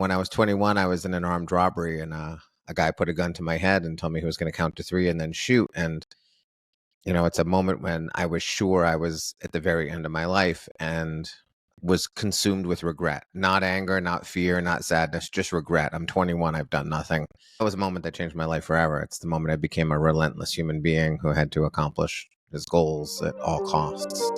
When I was 21, I was in an armed robbery, and a guy put a gun to my head and told me he was going to count to 3 and then shoot. And, it's a moment when I was sure I was at the very end of my life and was consumed with regret. Not anger, not fear, not sadness, just regret. I'm 21. I've done nothing. That was a moment that changed my life forever. It's the moment I became a relentless human being who had to accomplish his goals at all costs.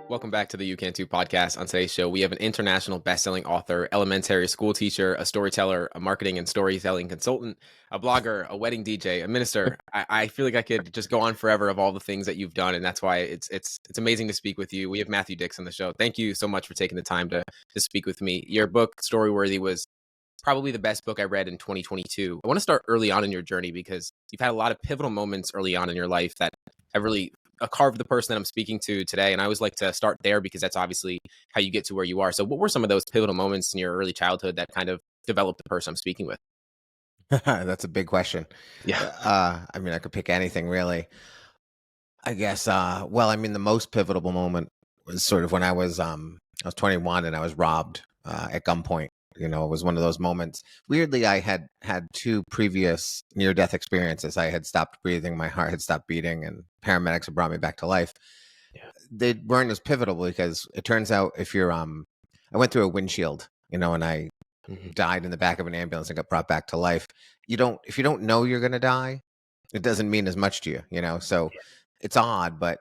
Welcome back to the You Can Too podcast. On today's show, we have an international best-selling author, elementary school teacher, a storyteller, a marketing and storytelling consultant, a blogger, a wedding DJ, a minister. I feel like I could just go on forever of all the things that you've done, and that's why it's amazing to speak with you. We have Matthew Dix on the show. Thank you so much for taking the time to speak with me. Your book, Storyworthy, was probably the best book I read in 2022. I want to start early on in your journey because you've had a lot of pivotal moments early on in your life that have really carved the person that I'm speaking to today. And I always like to start there because that's obviously how you get to where you are. So what were some of those pivotal moments in your early childhood that kind of developed the person I'm speaking with? That's a big question. Yeah. I could pick anything really. I guess, the most pivotal moment was sort of when I was 21 and I was robbed at gunpoint. It was one of those moments. Weirdly, I had had 2 previous near-death experiences. I had stopped breathing, my heart had stopped beating, and paramedics had brought me back to life. Yeah. They weren't as pivotal because it turns out if you're, I went through a windshield, and I died in the back of an ambulance and got brought back to life. If you don't know you're going to die, it doesn't mean as much to you, so it's odd, but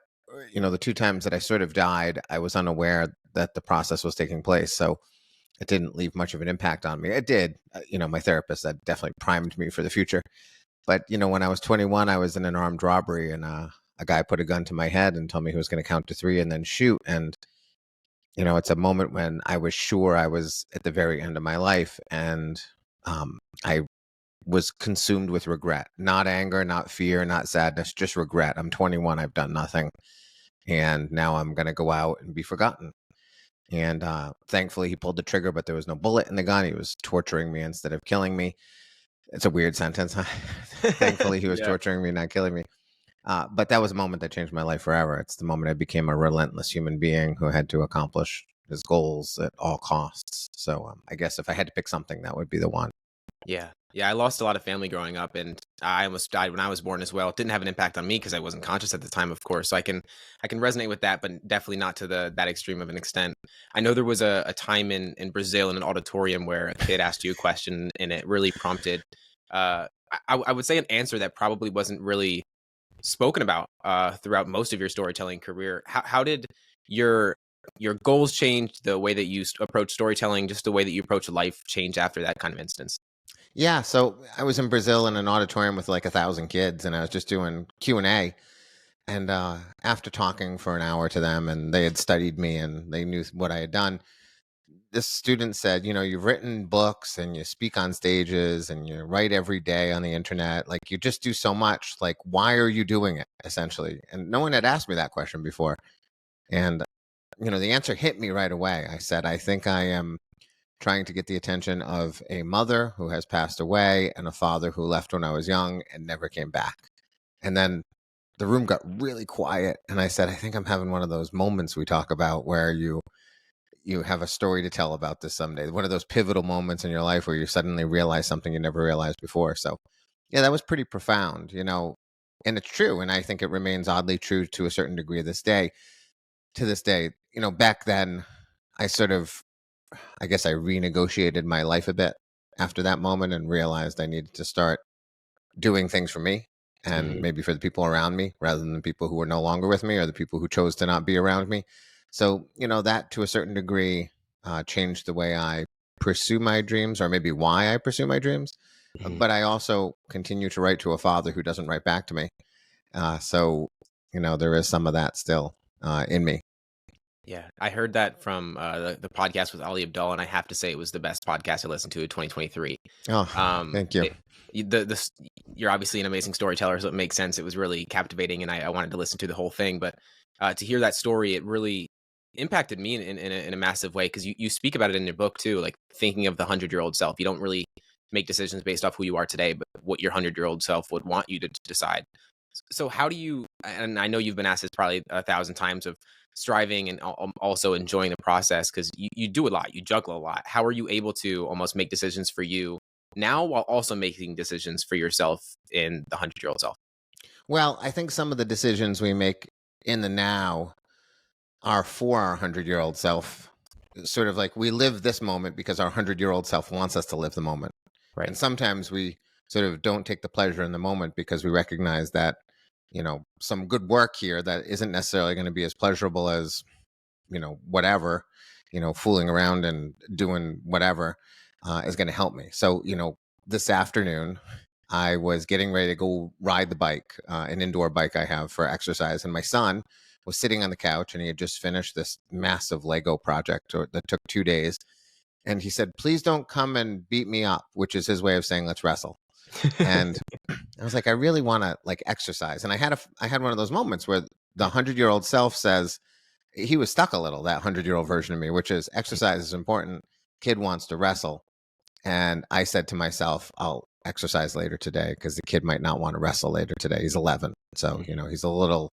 the 2 times that I sort of died, I was unaware that the process was taking place. So it didn't leave much of an impact on me. It did, my therapist, that definitely primed me for the future. But, when I was 21, I was in an armed robbery, and a guy put a gun to my head and told me he was going to count to 3 and then shoot. And, it's a moment when I was sure I was at the very end of my life, and I was consumed with regret. Not anger, not fear, not sadness, just regret. I'm 21. I've done nothing. And now I'm going to go out and be forgotten. And thankfully, he pulled the trigger, but there was no bullet in the gun. He was torturing me instead of killing me. It's a weird sentence. Thankfully, he was torturing me, not killing me. But that was a moment that changed my life forever. It's the moment I became a relentless human being who had to accomplish his goals at all costs. So I guess if I had to pick something, that would be the one. Yeah. Yeah. I lost a lot of family growing up, and I almost died when I was born as well. It didn't have an impact on me because I wasn't conscious at the time, of course. So I can resonate with that, but definitely not to that extreme of an extent. I know there was a time in Brazil in an auditorium where a kid asked you a question, and it really prompted, I would say, an answer that probably wasn't really spoken about throughout most of your storytelling career. How did your goals change, the way that you approach storytelling, just the way that you approach life change after that kind of instance? Yeah, so I was in Brazil in an auditorium with like 1,000 kids, and I was just doing Q&A. And after talking for an hour to them, and they had studied me and they knew what I had done, this student said, you've written books and you speak on stages and you write every day on the internet. Like, you just do so much. Like, why are you doing it, essentially? And no one had asked me that question before. And, the answer hit me right away. I said, I think I am trying to get the attention of a mother who has passed away and a father who left when I was young and never came back. And then the room got really quiet. And I said, I think I'm having one of those moments we talk about where you have a story to tell about this someday. One of those pivotal moments in your life where you suddenly realize something you never realized before. So yeah, that was pretty profound, and it's true. And I think it remains oddly true to a certain degree to this day. Back then I guess I renegotiated my life a bit after that moment and realized I needed to start doing things for me and maybe for the people around me rather than the people who were no longer with me or the people who chose to not be around me. So, that to a certain degree changed the way I pursue my dreams, or maybe why I pursue my dreams. But I also continue to write to a father who doesn't write back to me. So, there is some of that still in me. Yeah, I heard that from the podcast with Ali Abdul, and I have to say it was the best podcast I listened to in 2023. Oh, thank you. You're obviously an amazing storyteller, so it makes sense. It was really captivating, and I wanted to listen to the whole thing. But to hear that story, it really impacted me in a massive way, because you speak about it in your book too, like thinking of the 100-year-old self. You don't really make decisions based off who you are today, but what your 100-year-old self would want you to decide. So how do you, and I know you've been asked this probably 1,000 times, of striving and also enjoying the process, because you do a lot, you juggle a lot. How are you able to almost make decisions for you now while also making decisions for yourself in the 100-year-old self? Well, I think some of the decisions we make in the now are for our 100-year-old self. Sort of like we live this moment because our 100-year-old self wants us to live the moment. Right. And sometimes we sort of don't take the pleasure in the moment because we recognize that, some good work here that isn't necessarily going to be as pleasurable as, whatever, fooling around and doing whatever is going to help me. So, this afternoon, I was getting ready to go ride the bike, an indoor bike I have for exercise. And my son was sitting on the couch and he had just finished this massive Lego project that took 2 days. And he said, "Please don't come and beat me up," which is his way of saying, "Let's wrestle." And I was like, I really want to exercise. And I had one of those moments where the 100-year-old self says, he was stuck a little, that 100-year-old version of me, which is exercise is important. Kid wants to wrestle. And I said to myself, I'll exercise later today because the kid might not want to wrestle later today. He's 11. So, he's a little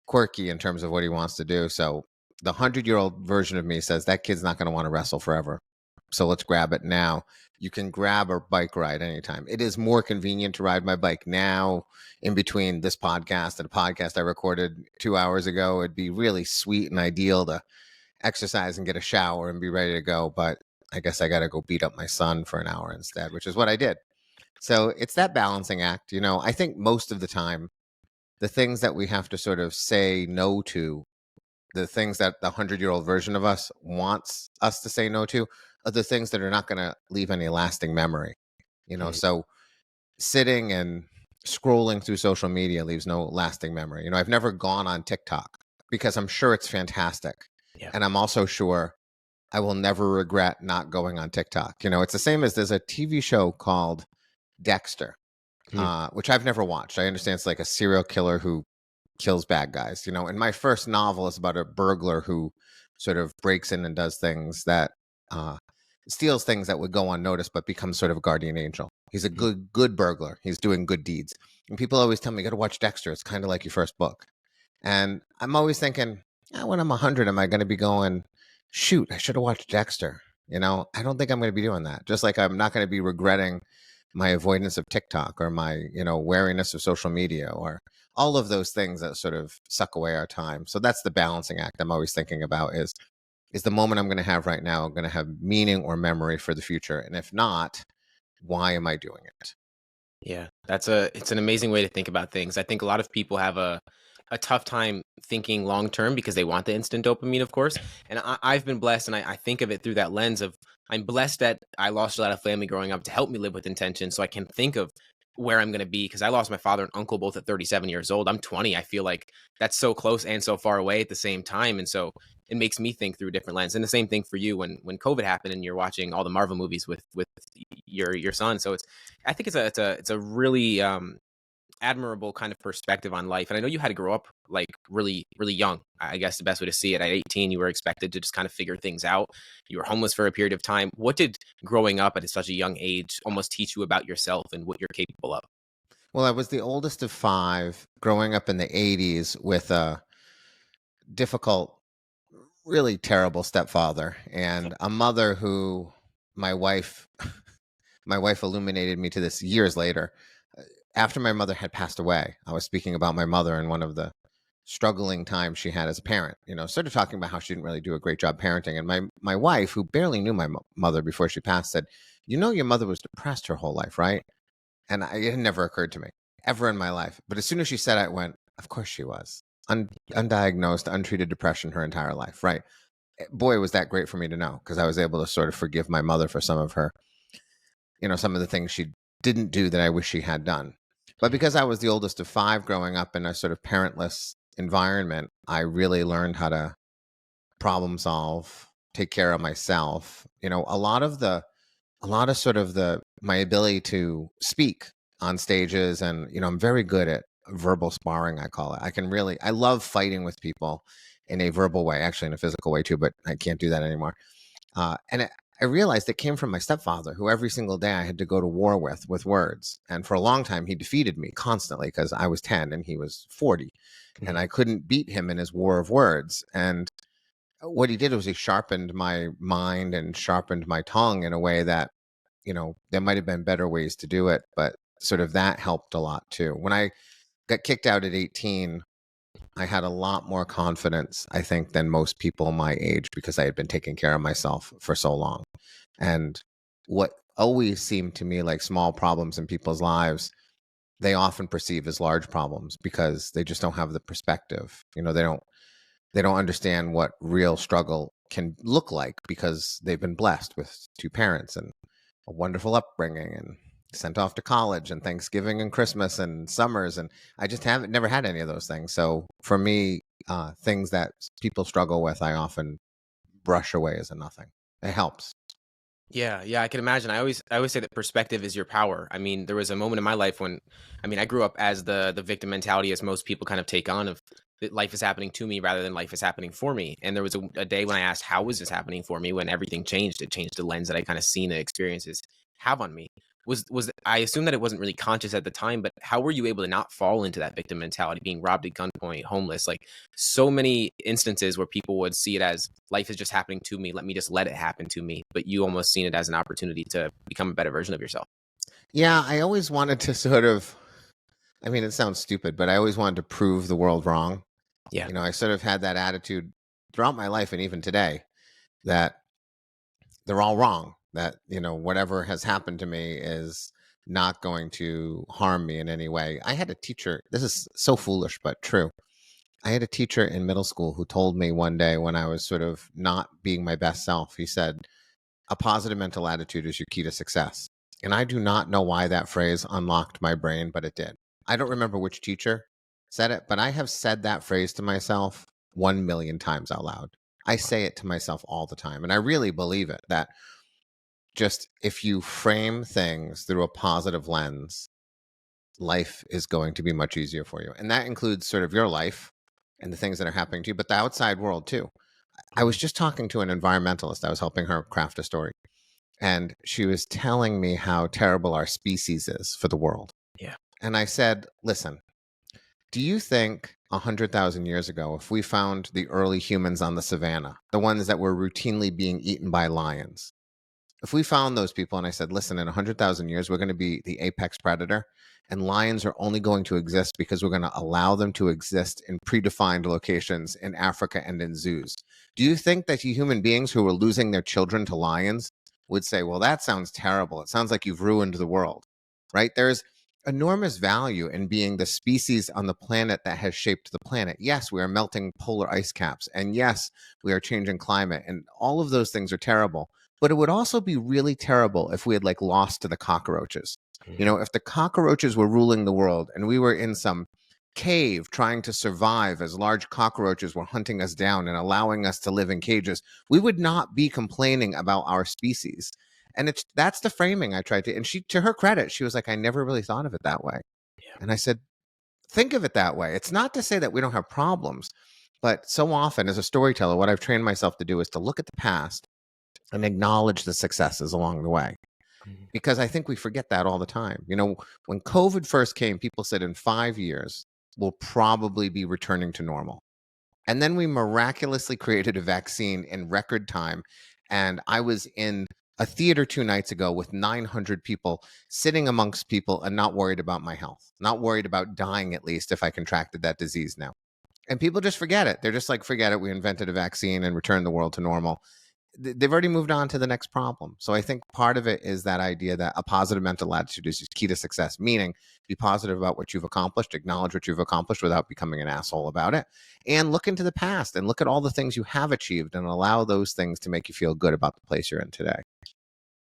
quirky in terms of what he wants to do. So the 100-year-old version of me says that kid's not going to want to wrestle forever. So let's grab it now. You can grab a bike ride anytime. It is more convenient to ride my bike now in between this podcast and a podcast I recorded 2 hours ago. It'd be really sweet and ideal to exercise and get a shower and be ready to go. But I guess I got to go beat up my son for an hour instead, which is what I did. So it's that balancing act. I think most of the time, the things that we have to sort of say no to, the things that the 100-year-old version of us wants us to say no to, are the things that are not going to leave any lasting memory. So sitting and scrolling through social media leaves no lasting memory. I've never gone on TikTok because I'm sure it's fantastic. Yeah. And I'm also sure I will never regret not going on TikTok. It's the same as there's a TV show called Dexter, which I've never watched. I understand it's like a serial killer who kills bad guys. And my first novel is about a burglar who sort of breaks in and does things that steals things that would go unnoticed, but becomes sort of a guardian angel. He's a good burglar. He's doing good deeds. And people always tell me, you got to watch Dexter. It's kind of like your first book. And I'm always thinking, when I'm 100, am I going to be going, shoot, I should have watched Dexter? I don't think I'm going to be doing that. Just like I'm not going to be regretting my avoidance of TikTok or my, wariness of social media or all of those things that sort of suck away our time. So that's the balancing act I'm always thinking about is the moment I'm going to have right now going to have meaning or memory for the future? And if not, why am I doing it? Yeah, it's an amazing way to think about things. I think a lot of people have a tough time thinking long term because they want the instant dopamine, of course. And I've been blessed, and I think of it through that lens of I'm blessed that I lost a lot of family growing up to help me live with intention, so I can think of where I'm going to be, because I lost my father and uncle both at 37 years old. I'm 20. I feel like that's so close and so far away at the same time, and so it makes me think through a different lens. And the same thing for you when COVID happened and you're watching all the Marvel movies with your son. So I think it's a really admirable kind of perspective on life. And I know you had to grow up like really, really young. I guess the best way to see it, at 18, you were expected to just kind of figure things out. You were homeless for a period of time. What did growing up at such a young age almost teach you about yourself and what you're capable of? Well, I was the oldest of 5 growing up in the 80s with a difficult, really terrible stepfather and a mother who my wife illuminated me to this years later. After my mother had passed away, I was speaking about my mother and one of the struggling times she had as a parent, sort of talking about how she didn't really do a great job parenting. And my wife, who barely knew my mother before she passed, said, your mother was depressed her whole life, right? And it had never occurred to me ever in my life. But as soon as she said it, I went, of course she was. Undiagnosed, untreated depression her entire life, right? Boy, was that great for me to know, because I was able to sort of forgive my mother for some of her, some of the things she didn't do that I wish she had done. But because I was the oldest of 5 growing up in a sort of parentless environment, I really learned how to problem solve, take care of myself. A lot of my ability to speak on stages, and I'm very good at verbal sparring, I call it. I love fighting with people in a verbal way, actually in a physical way too, but I can't do that anymore. And I realized it came from my stepfather, who every single day I had to go to war with words. And for a long time, he defeated me constantly because I was 10 and he was 40. And I couldn't beat him in his war of words. And what he did was he sharpened my mind and sharpened my tongue in a way that, there might have been better ways to do it, but sort of that helped a lot too. When I got kicked out at 18, I had a lot more confidence, I think, than most people my age because I had been taking care of myself for so long. And what always seemed to me like small problems in people's lives, they often perceive as large problems because they just don't have the perspective. They don't understand what real struggle can look like because they've been blessed with two parents and a wonderful upbringing and sent off to college and Thanksgiving and Christmas and summers. And I just haven't never had any of those things. So for me, things that people struggle with, I often brush away as a nothing. It helps. Yeah, yeah, I can imagine. I always say that perspective is your power. I mean, there was a moment in my life when, I mean, I grew up as the victim mentality as most people kind of take on of that life is happening to me rather than life is happening for me. And there was a day when I asked, how is this happening for me? When everything changed, it changed the lens that I kind of seen the experiences have on me. Was I assume that it wasn't really conscious at the time, but how were you able to not fall into that victim mentality, being robbed at gunpoint, homeless, like so many instances where people would see it as life is just happening to me, let me just let it happen to me, but you almost seen it as an opportunity to become a better version of yourself. Yeah, I always wanted to sort of, I mean, it sounds stupid, but I always wanted to prove the world wrong. Yeah. I sort of had that attitude throughout my life and even today that they're all wrong, that, whatever has happened to me is not going to harm me in any way. I had a teacher, this is so foolish, but true. I had a teacher in middle school who told me one day when I was sort of not being my best self, he said, a positive mental attitude is your key to success. And I do not know why that phrase unlocked my brain, but it did. I don't remember which teacher said it, but I have said that phrase to myself 1 million times out loud. I say it to myself all the time. And I really believe it that just if you frame things through a positive lens, life is going to be much easier for you. And that includes sort of your life and the things that are happening to you, but the outside world too. I was just talking to an environmentalist. I was helping her craft a story. And she was telling me how terrible our species is for the world. Yeah. And I said, listen, do you think 100,000 years ago, if we found the early humans on the savannah, the ones that were routinely being eaten by lions, if we found those people and I said, listen, in 100,000 years, we're going to be the apex predator and lions are only going to exist because we're going to allow them to exist in predefined locations in Africa and in zoos. Do you think that you human beings who are losing their children to lions would say, well, that sounds terrible. It sounds like you've ruined the world, right? There's enormous value in being the species on the planet that has shaped the planet. Yes, we are melting polar ice caps. And yes, we are changing climate. And all of those things are terrible. But it would also be really terrible if we had lost to the cockroaches. If the cockroaches were ruling the world and we were in some cave trying to survive as large cockroaches were hunting us down and allowing us to live in cages, we would not be complaining about our species. And that's the framing I tried to, and she, to her credit, she was like, I never really thought of it that way. Yeah. And I said, think of it that way. It's not to say that we don't have problems, but so often as a storyteller, what I've trained myself to do is to look at the past and acknowledge the successes along the way. Because I think we forget that all the time. When COVID first came, people said in 5 years, we'll probably be returning to normal. And then we miraculously created a vaccine in record time. And I was in a theater 2 nights ago with 900 people, sitting amongst people and not worried about my health, not worried about dying, at least if I contracted that disease now. And people just forget it. They're just like, forget it. We invented a vaccine and returned the world to normal. They've already moved on to the next problem. So I think part of it is that idea that a positive mental attitude is key to success, meaning be positive about what you've accomplished, acknowledge what you've accomplished without becoming an asshole about it, and look into the past and look at all the things you have achieved and allow those things to make you feel good about the place you're in today.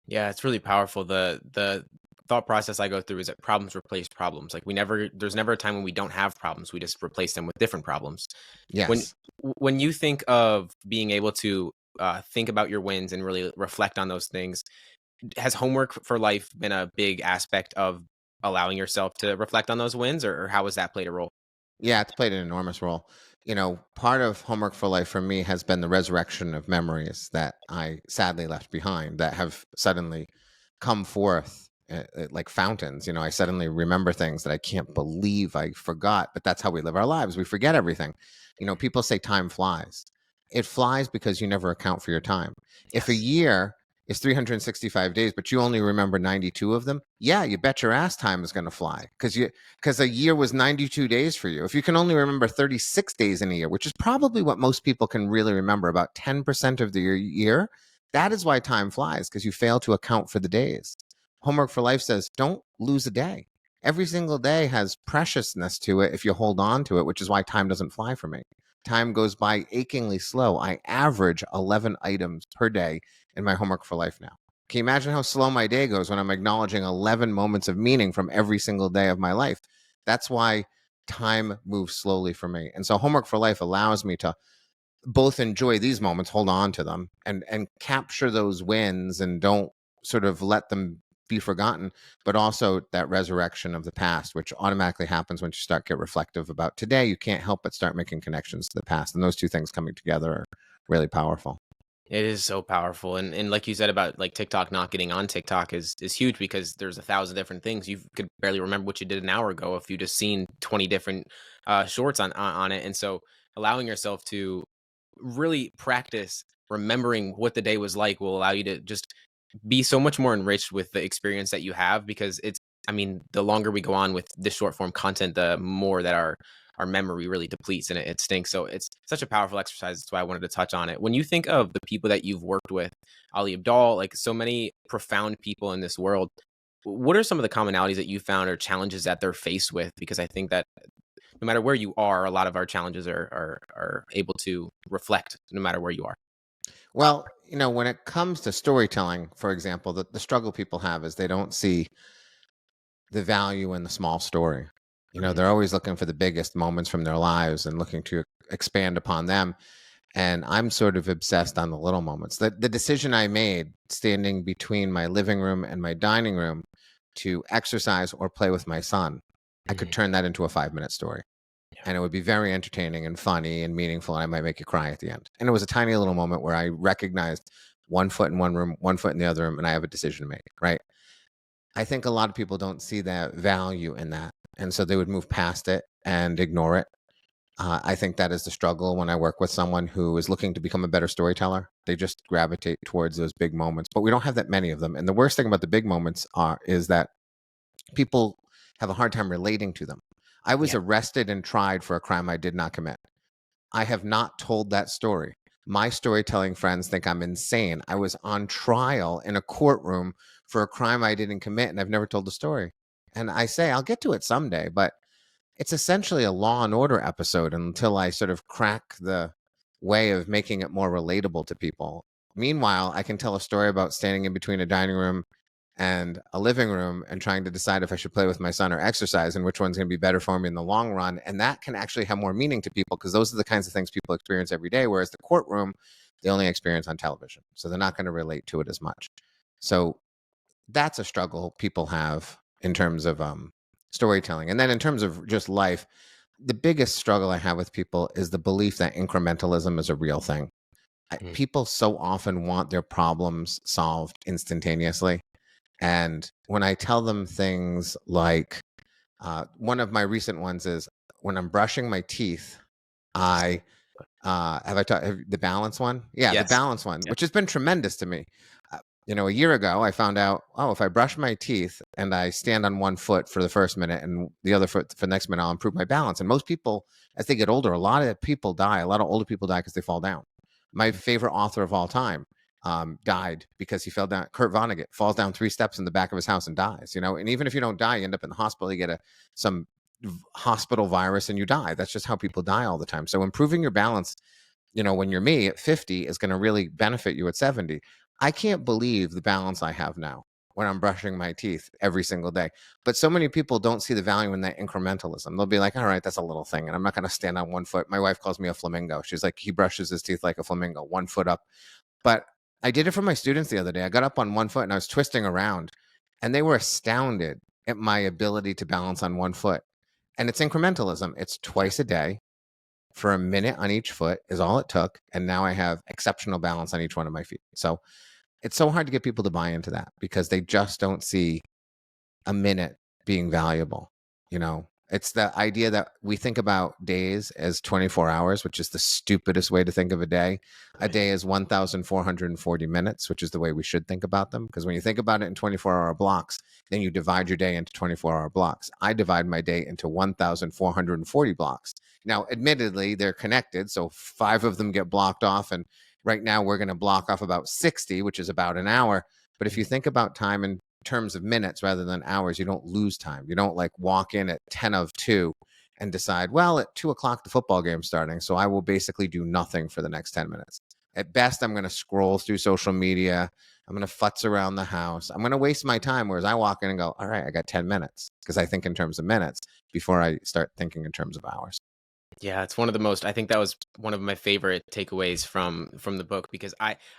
Yeah, it's really powerful. The thought process I go through is that problems replace problems. Like there's never a time when we don't have problems. We just replace them with different problems. When Yes. when you think of being able to think about your wins and really reflect on those things, has homework for life been a big aspect of allowing yourself to reflect on those wins, or how has that played a role? Yeah, it's played an enormous role. Part of Homework for Life for me has been the resurrection of memories that I sadly left behind that have suddenly come forth like fountains. I suddenly remember things that I can't believe I forgot, but that's how we live our lives. We forget everything. People say time flies. It flies because you never account for your time. If a Yes. year is 365 days, but you only remember 92 of them, yeah, you bet your ass time is going to fly because a year was 92 days for you. If you can only remember 36 days in a year, which is probably what most people can really remember, about 10% of the year, that is why time flies, because you fail to account for the days. Homework for Life says don't lose a day. Every single day has preciousness to it if you hold on to it, which is why time doesn't fly for me. Time goes by achingly slow. I average 11 items per day in my Homework for Life now. Can you imagine how slow my day goes when I'm acknowledging 11 moments of meaning from every single day of my life? That's why time moves slowly for me. And so Homework for Life allows me to both enjoy these moments, hold on to them, and capture those wins and don't sort of let them be forgotten, but also that resurrection of the past, which automatically happens when you start get reflective about today. You can't help but start making connections to the past. And those two things coming together are really powerful. It is so powerful, and like you said about like TikTok not getting on TikTok is huge because there's 1,000 different things. You could barely remember what you did an hour ago if you just seen 20 different shorts on it, and so allowing yourself to really practice remembering what the day was like will allow you to just be so much more enriched with the experience that you have, because it's, I mean, the longer we go on with this short form content, the more that our memory really depletes and it stinks. So it's such a powerful exercise. That's why I wanted to touch on it. When you think of the people that you've worked with, Ali Abdal, like so many profound people in this world, what are some of the commonalities that you found or challenges that they're faced with? Because I think that no matter where you are, a lot of our challenges are able to reflect no matter where you are. Well, when it comes to storytelling, for example, the struggle people have is they don't see the value in the small story. Mhm. They're always looking for the biggest moments from their lives and looking to expand upon them. And I'm sort of obsessed on the little moments. The decision I made standing between my living room and my dining room to exercise or play with my son, I could Mhm. turn that into a 5-minute story. Yeah. And it would be very entertaining and funny and meaningful. And I might make you cry at the end. And it was a tiny little moment where I recognized one foot in one room, one foot in the other room, and I have a decision to make, right? I think a lot of people don't see that value in that. And so they would move past it and ignore it. I think that is the struggle when I work with someone who is looking to become a better storyteller. They just gravitate towards those big moments, but we don't have that many of them. And the worst thing about the big moments is that people have a hard time relating to them. I was Yeah. arrested and tried for a crime I did not commit. I have not told that story. My storytelling friends think I'm insane. I was on trial in a courtroom for a crime I didn't commit, and I've never told the story. And I say I'll get to it someday, but it's essentially a Law and Order episode until I sort of crack the way of making it more relatable to people. Meanwhile, I can tell a story about standing in between a dining room and a living room and trying to decide if I should play with my son or exercise and which one's going to be better for me in the long run. And that can actually have more meaning to people because those are the kinds of things people experience every day. Whereas the courtroom, they only experience on television. So they're not going to relate to it as much. So that's a struggle people have in terms of storytelling. And then in terms of just life, the biggest struggle I have with people is the belief that incrementalism is a real thing. Mhm. People so often want their problems solved instantaneously. And when I tell them things like, one of my recent ones is when I'm brushing my teeth, I have I taught the balance one? Yeah, the Yes. balance one, Yeah. which has been tremendous to me. A year ago, I found out, oh, if I brush my teeth and I stand on one foot for the first minute and the other foot for the next minute, I'll improve my balance. And most people, as they get older, a lot of people die. A lot of older people die because they fall down. My favorite author of all time died because he fell down. Kurt Vonnegut falls down 3 steps in the back of his house and dies. And even if you don't die, you end up in the hospital. You get some hospital virus and you die. That's just how people die all the time. So improving your balance, when you're me at 50 is going to really benefit you at 70. I can't believe the balance I have now when I'm brushing my teeth every single day. But so many people don't see the value in that incrementalism. They'll be like, all right, that's a little thing. And I'm not going to stand on one foot. My wife calls me a flamingo. She's like, he brushes his teeth like a flamingo, one foot up. But I did it for my students the other day. I got up on one foot and I was twisting around and they were astounded at my ability to balance on one foot. And it's incrementalism. It's twice a day for a minute on each foot is all it took. And now I have exceptional balance on each one of my feet. So it's so hard to get people to buy into that because they just don't see a minute being valuable. It's the idea that we think about days as 24 hours, which is the stupidest way to think of a day. A Right. day is 1,440 minutes, which is the way we should think about them. Because when you think about it in 24-hour blocks, then you divide your day into 24-hour blocks. I divide my day into 1,440 blocks. Now, admittedly, they're connected. So 5 of them get blocked off. And right now we're going to block off about 60, which is about an hour. But if you think about time in terms of minutes rather than hours, you don't lose time. You don't like walk in at 10 of 2 and decide, well, at 2 o'clock, the football game's starting. So I will basically do nothing for the next 10 minutes. At best, I'm going to scroll through social media. I'm going to futz around the house. I'm going to waste my time. Whereas I walk in and go, all right, I got 10 minutes because I think in terms of minutes before I start thinking in terms of hours. Yeah, it's one of the most, I think that was one of my favorite takeaways from the book, because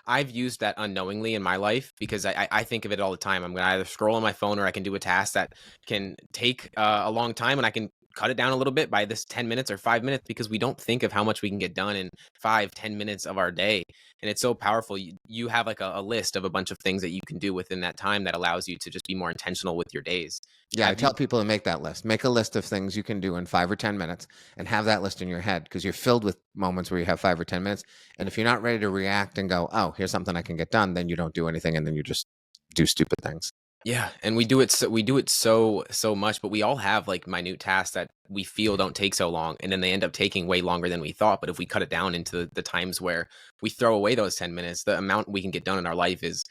I've used that unknowingly in my life, because I think of it all the time. I'm gonna either scroll on my phone, or I can do a task that can take a long time, and I can cut it down a little bit by this 10 minutes or 5 minutes, because we don't think of how much we can get done in 5-10 minutes of our day. And it's so powerful. You have like a list of a bunch of things that you can do within that time that allows you to just be more intentional with your days. Yeah, I Have you? tell people to make that list. Make a list of things you can do in 5 or 10 minutes and have that list in your head because you're filled with moments where you have 5 or 10 minutes. And if you're not ready to react and go, oh, here's something I can get done, then you don't do anything and then you just do stupid things. Yeah, and we do it so much, but we all have like minute tasks that we feel don't take so long, and then they end up taking way longer than we thought. But if we cut it down into the times where we throw away those 10 minutes, the amount we can get done in our life is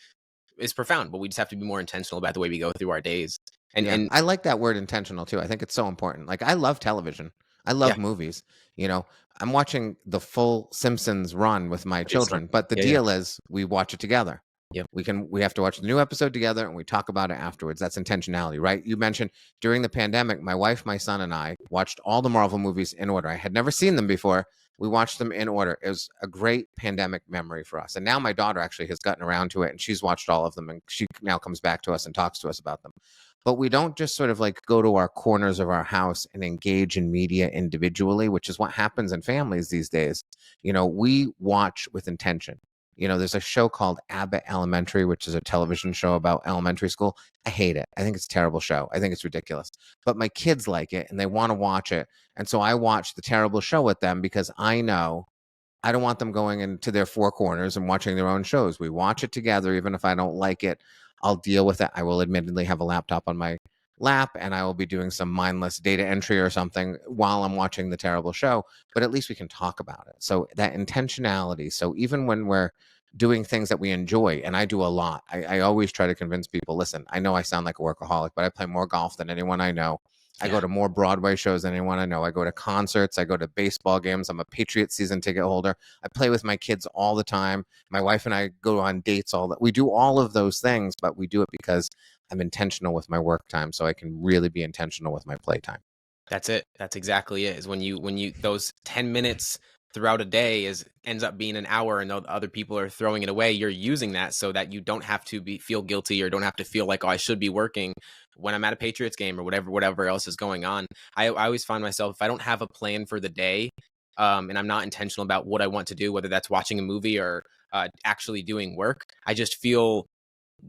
profound. But we just have to be more intentional about the way we go through our days. And Yeah, and I like that word intentional too. I think it's so important. Like I love television. I yeah, love movies. You know, I'm watching the full Simpsons run with my with your son. children, but the Yeah, yeah, deal is we watch it together. yeah, We have to watch the new episode together and we talk about it afterwards. That's intentionality, right? You mentioned during the pandemic, my wife, my son, and I watched all the Marvel movies in order. I had never seen them before. We watched them in order. It was a great pandemic memory for us. And now my daughter actually has gotten around to it and she's watched all of them and she now comes back to us and talks to us about them. But we don't just sort of like go to our corners of our house and engage in media individually, which is what happens in families these days. We watch with intention. There's a show called Abbott Elementary, which is a television show about elementary school. I hate it. I think it's a terrible show. I think it's ridiculous. But my kids like it and they want to watch it. And so I watch the terrible show with them because I know I don't want them going into their 4 corners and watching their own shows. We watch it together. Even if I don't like it, I'll deal with it. I will admittedly have a laptop on my lap and I will be doing some mindless data entry or something while I'm watching the terrible show, but at least we can talk about it. So that intentionality. So even when we're doing things that we enjoy, and I do a lot, I always try to convince people, listen, I know I sound like a workaholic, but I play more golf than anyone I know. I go yeah. to more Broadway shows than anyone I know. I go to concerts. I go to baseball games. I'm a Patriots season ticket holder. I play with my kids all the time. My wife and I go on dates all that. We do all of those things, but we do it because I'm intentional with my work time so I can really be intentional with my playtime. That's it. That's exactly it. Is when you those 10 minutes throughout a day is ends up being an hour, and other people are throwing it away. You're using that so that you don't have to feel guilty, or don't have to feel like, oh, I should be working when I'm at a Patriots game, or whatever else is going on. I always find myself, if I don't have a plan for the day, and I'm not intentional about what I want to do, whether that's watching a movie or actually doing work, I just feel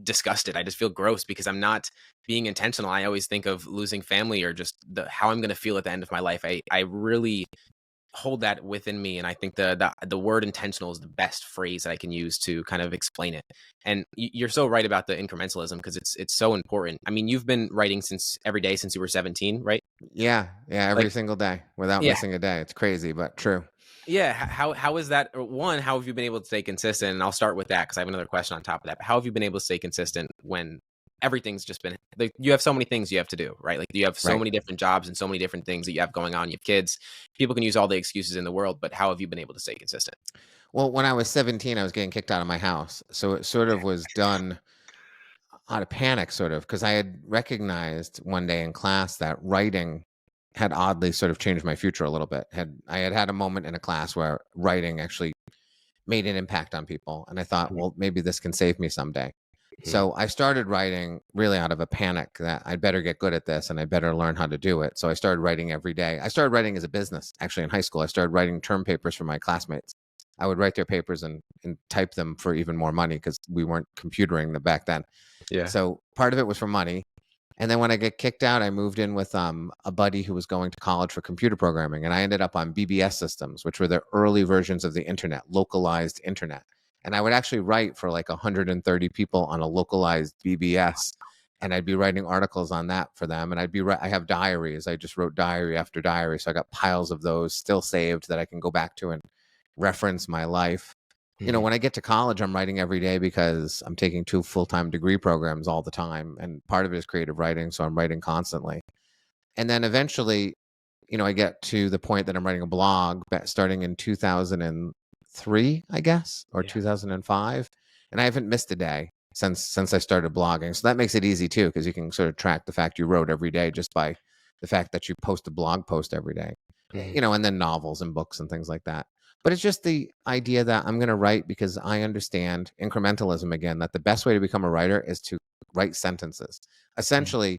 disgusted. I just feel gross because I'm not being intentional. I always think of losing family, or just how I'm going to feel at the end of my life. I really hold that within me, and I think the word intentional is the best phrase that I can use to kind of explain it. And you're so right about the incrementalism, because it's so important. I mean, you've been writing since every day since you were 17, right? Yeah, every Like, single day without yeah. missing a day. It's crazy, but true. Yeah, how is that? Or one, how have you been able to stay consistent? And I'll start with that because I have another question on top of that. But how have you been able to stay consistent when everything's just been like, you have so many things you have to do, right? Like, you have so Right. many different jobs and so many different things that you have going on. You have kids. People can use all the excuses in the world, but how have you been able to stay consistent? Well, when I was 17, I was getting kicked out of my house. So it sort of was done out of panic, sort of, because I had recognized one day in class that writing had oddly sort of changed my future a little bit. I had a moment in a class where writing actually made an impact on people, and I thought, Mhm. well, maybe this can save me someday. So I started writing really out of a panic that I'd better get good at this and I better learn how to do it. So I started writing every day. I started writing as a business. Actually, in high school, I started writing term papers for my classmates. I would write their papers and type them for even more money because we weren't computering them back then. Yeah. So part of it was for money. And then when I get kicked out, I moved in with a buddy who was going to college for computer programming. And I ended up on BBS systems, which were the early versions of the internet, localized internet. And I would actually write for like 130 people on a localized BBS. And I'd be writing articles on that for them. And I have diaries. I just wrote diary after diary. So I got piles of those still saved that I can go back to and reference my life. When I get to college, I'm writing every day because I'm taking 2 full-time degree programs all the time. And part of it is creative writing. So I'm writing constantly. And then eventually, I get to the point that I'm writing a blog starting in 2003, I guess, or 2005. And I haven't missed a day since I started blogging. So that makes it easy too, because you can sort of track the fact you wrote every day just by the fact that you post a blog post every day, and then novels and books and things like that. But it's just the idea that I'm going to write because I understand incrementalism again, that the best way to become a writer is to write sentences. Essentially,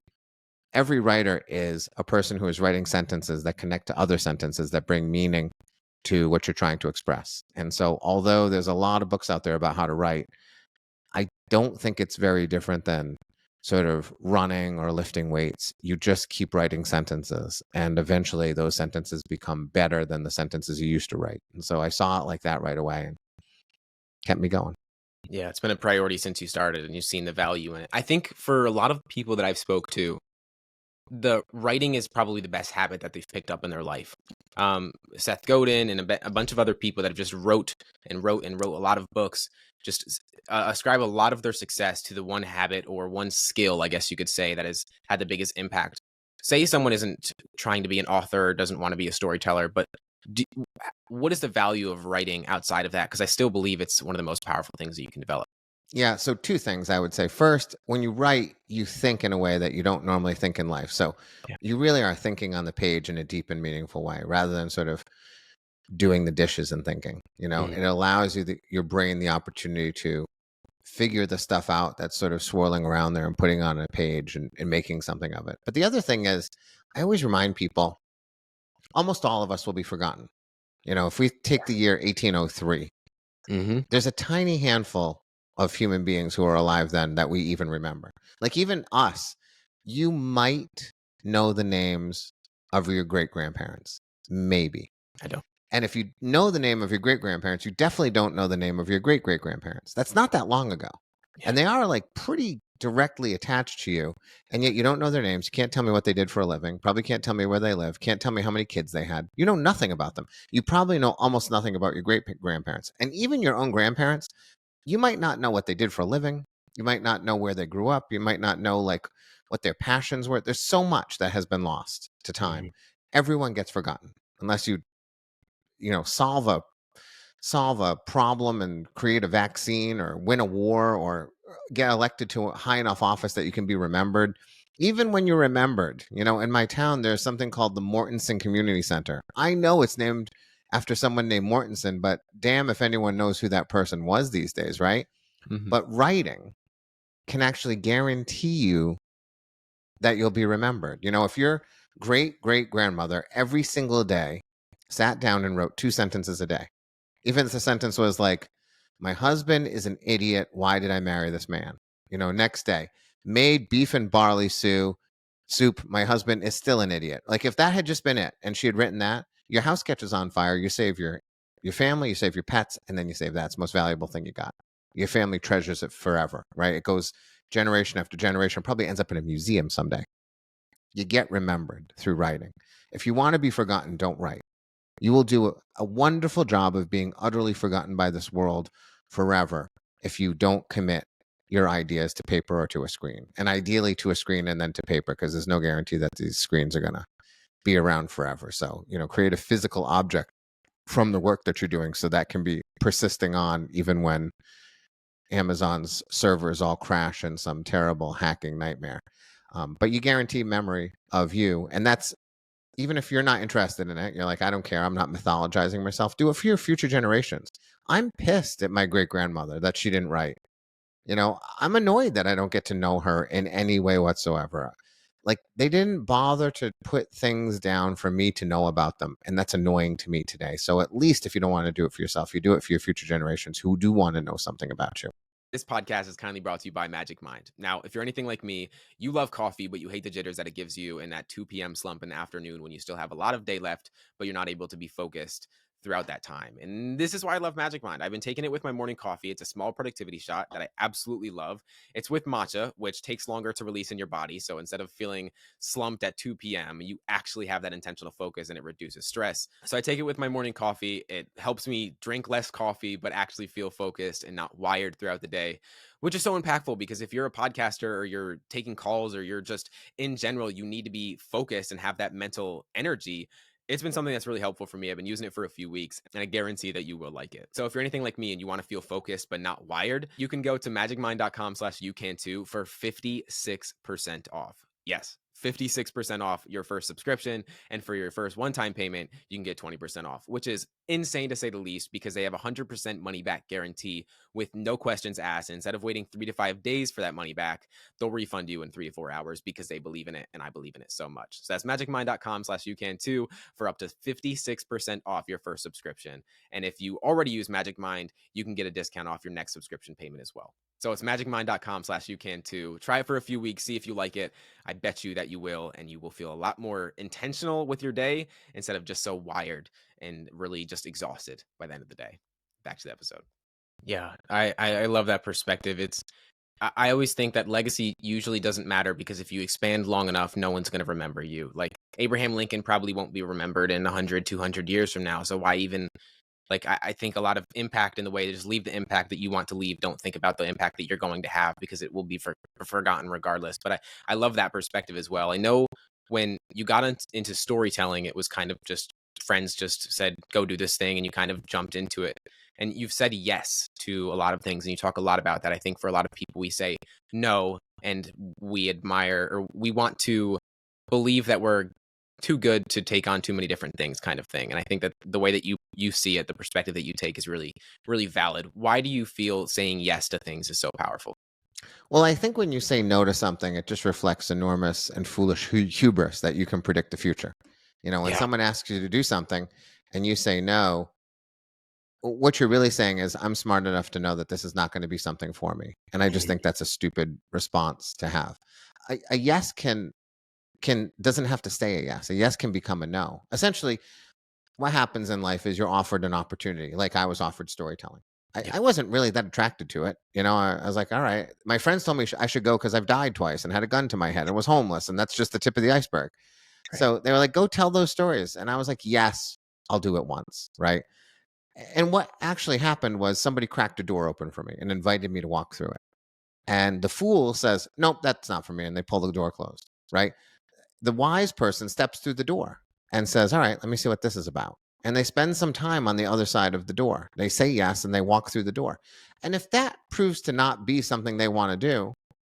every writer is a person who is writing sentences that connect to other sentences that bring meaning to what you're trying to express. And so, although there's a lot of books out there about how to write, I don't think it's very different than sort of running or lifting weights. You just keep writing sentences, and eventually those sentences become better than the sentences you used to write. And so I saw it like that right away and kept me going. Yeah, it's been a priority since you started and you've seen the value in it. I think for a lot of people that I've spoke to, the writing is probably the best habit that they've picked up in their life. Seth Godin and a bunch of other people that have just wrote a lot of books, just ascribe a lot of their success to the one habit or one skill, I guess you could say, that has had the biggest impact. Say someone isn't trying to be an author, doesn't want to be a storyteller, but what is the value of writing outside of that? Because I still believe it's one of the most powerful things that you can develop. Yeah, so 2 things I would say. First, when you write, you think in a way that you don't normally think in life. So you really are thinking on the page in a deep and meaningful way rather than sort of doing the dishes and thinking. It allows your brain the opportunity to figure the stuff out that's sort of swirling around there and putting on a page and making something of it. But the other thing is, I always remind people, almost all of us will be forgotten. If we take the year 1803, there's a tiny handful of human beings who are alive then that we even remember. Like even us, you might know the names of your great-grandparents. Maybe. I don't. And if you know the name of your great-grandparents, you definitely don't know the name of your great-great-grandparents. That's not that long ago. Yeah. And they are like pretty directly attached to you. And yet you don't know their names. You can't tell me what they did for a living. Probably can't tell me where they live. Can't tell me how many kids they had. You know nothing about them. You probably know almost nothing about your great-grandparents. And even your own grandparents, you might not know what they did for a living. You might not know where they grew up. You might not know like what their passions were. There's so much that has been lost to time. Everyone gets forgotten unless you solve a problem and create a vaccine or win a war or get elected to a high enough office that you can be remembered. Even when you're remembered, in my town, there's something called the Mortensen Community Center. I know it's named after someone named Mortensen, but damn if anyone knows who that person was these days, right? But writing can actually guarantee you that you'll be remembered. If your great-great-grandmother every single day sat down and wrote 2 sentences a day, even if the sentence was like, my husband is an idiot, why did I marry this man? Next day, made beef and barley soup, my husband is still an idiot. Like if that had just been it and she had written that, your house catches on fire, you save your family, you save your pets, and then you save that. It's the most valuable thing you got. Your family treasures it forever, right? It goes generation after generation, probably ends up in a museum someday. You get remembered through writing. If you want to be forgotten, don't write. You will do a wonderful job of being utterly forgotten by this world forever if you don't commit your ideas to paper or to a screen, and ideally to a screen and then to paper, because there's no guarantee that these screens are going to be around forever. So, create a physical object from the work that you're doing so that can be persisting on even when Amazon's servers all crash in some terrible hacking nightmare. But you guarantee memory of you, and that's even if you're not interested in it, you're like, I don't care. I'm not mythologizing myself. Do it for your future generations. I'm pissed at my great-grandmother that she didn't write. I'm annoyed that I don't get to know her in any way whatsoever. Like, they didn't bother to put things down for me to know about them. And that's annoying to me today. So at least if you don't want to do it for yourself, you do it for your future generations who do want to know something about you. This podcast is kindly brought to you by Magic Mind. Now, if you're anything like me, you love coffee, but you hate the jitters that it gives you in that 2 p.m. slump in the afternoon when you still have a lot of day left, but you're not able to be focused throughout that time. And this is why I love Magic Mind. I've been taking it with my morning coffee. It's a small productivity shot that I absolutely love. It's with matcha, which takes longer to release in your body. So instead of feeling slumped at 2 p.m., you actually have that intentional focus and it reduces stress. So I take it with my morning coffee. It helps me drink less coffee, but actually feel focused and not wired throughout the day, which is so impactful because if you're a podcaster or you're taking calls or you're just in general, you need to be focused and have that mental energy. It's been something that's really helpful for me. I've been using it for a few weeks and I guarantee that you will like it. So if you're anything like me and you want to feel focused but not wired, you can go to magicmind.com/youcan2 for 56% off. Yes, 56% off your first subscription. And for your first one-time payment, you can get 20% off, which is insane to say the least because they have a 100% money back guarantee with no questions asked. And instead of waiting 3 to 5 days for that money back, they'll refund you in 3 to 4 hours because they believe in it. And I believe in it so much. So that's magicmind.com/youcan2 for up to 56% off your first subscription. And if you already use Magic Mind, you can get a discount off your next subscription payment as well. So it's magicmind.com/youcan2. Try it for a few weeks, see if you like it. I bet you that you will, and you will feel a lot more intentional with your day instead of just so wired and really just exhausted by the end of the day. Back to the episode. Yeah, I love that perspective. I always think that legacy usually doesn't matter because if you expand long enough, no one's going to remember you. Like Abraham Lincoln probably won't be remembered in 100, 200 years from now. So why even, like, I think a lot of impact in the way to just leave the impact that you want to leave. Don't think about the impact that you're going to have because it will be forgotten regardless. But I love that perspective as well. I know when you got into storytelling, it was kind of just friends just said, go do this thing. And you kind of jumped into it. And you've said yes to a lot of things. And you talk a lot about that. I think for a lot of people, we say no and we admire or we want to believe that we're too good to take on too many different things kind of thing. And I think that the way that you see it, the perspective that you take is really, really valid. Why do you feel saying yes to things is so powerful? Well, I think when you say no to something, it just reflects enormous and foolish hubris that you can predict the future. When someone asks you to do something and you say no, what you're really saying is, I'm smart enough to know that this is not going to be something for me. And I just think that's a stupid response to have. A yes doesn't have to stay a yes. A yes can become a no. Essentially, what happens in life is you're offered an opportunity. Like I was offered storytelling. I wasn't really that attracted to it. I was like, all right. My friends told me I should go because I've died twice and had a gun to my head and was homeless. And that's just the tip of the iceberg. Right. So they were like, go tell those stories. And I was like, yes, I'll do it once. Right. And what actually happened was somebody cracked a door open for me and invited me to walk through it. And the fool says, nope, that's not for me. And they pull the door closed. Right. The wise person steps through the door and says, all right, let me see what this is about. And they spend some time on the other side of the door. They say yes, and they walk through the door. And if that proves to not be something they want to do,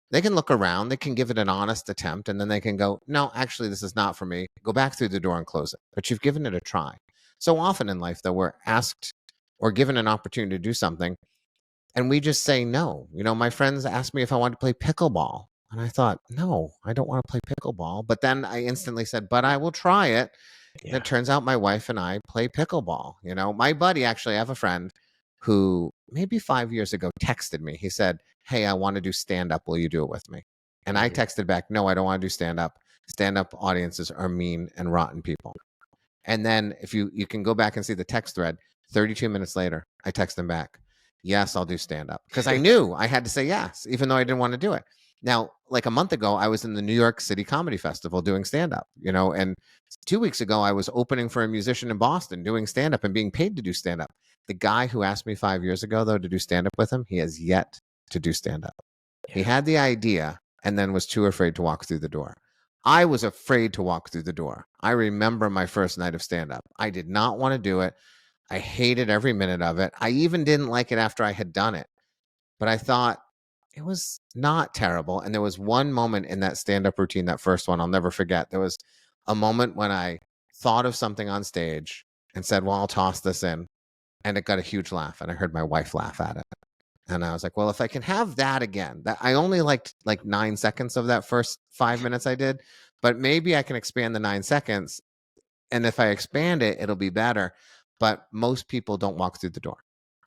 they can look around, they can give it an honest attempt, and then they can go, no, actually, this is not for me. Go back through the door and close it. But you've given it a try. So often in life, though, we're asked or given an opportunity to do something, and we just say no. My friends asked me if I wanted to play pickleball. And I thought, no, I don't want to play pickleball. But then I instantly said, but I will try it. Yeah. And it turns out my wife and I play pickleball. My buddy, actually, I have a friend who maybe 5 years ago texted me. He said, hey, I want to do stand-up. Will you do it with me? And I texted back, no, I don't want to do stand-up. Stand-up audiences are mean and rotten people. And then if you can go back and see the text thread, 32 minutes later, I text him back, yes, I'll do stand-up. Because I knew I had to say yes, even though I didn't want to do it. Now, like a month ago, I was in the New York City Comedy Festival doing stand-up, and 2 weeks ago, I was opening for a musician in Boston doing stand-up and being paid to do stand-up. The guy who asked me 5 years ago, though, to do stand-up with him, he has yet to do stand-up. Yeah. He had the idea and then was too afraid to walk through the door. I was afraid to walk through the door. I remember my first night of stand-up. I did not want to do it. I hated every minute of it. I even didn't like it after I had done it. But I thought, it was not terrible. And there was one moment in that stand-up routine, that first one, I'll never forget. There was a moment when I thought of something on stage and said, well, I'll toss this in. And it got a huge laugh. And I heard my wife laugh at it. And I was like, well, if I can have that again, that I only liked like 9 seconds of that first 5 minutes I did, but maybe I can expand the 9 seconds. And if I expand it, it'll be better. But most people don't walk through the door.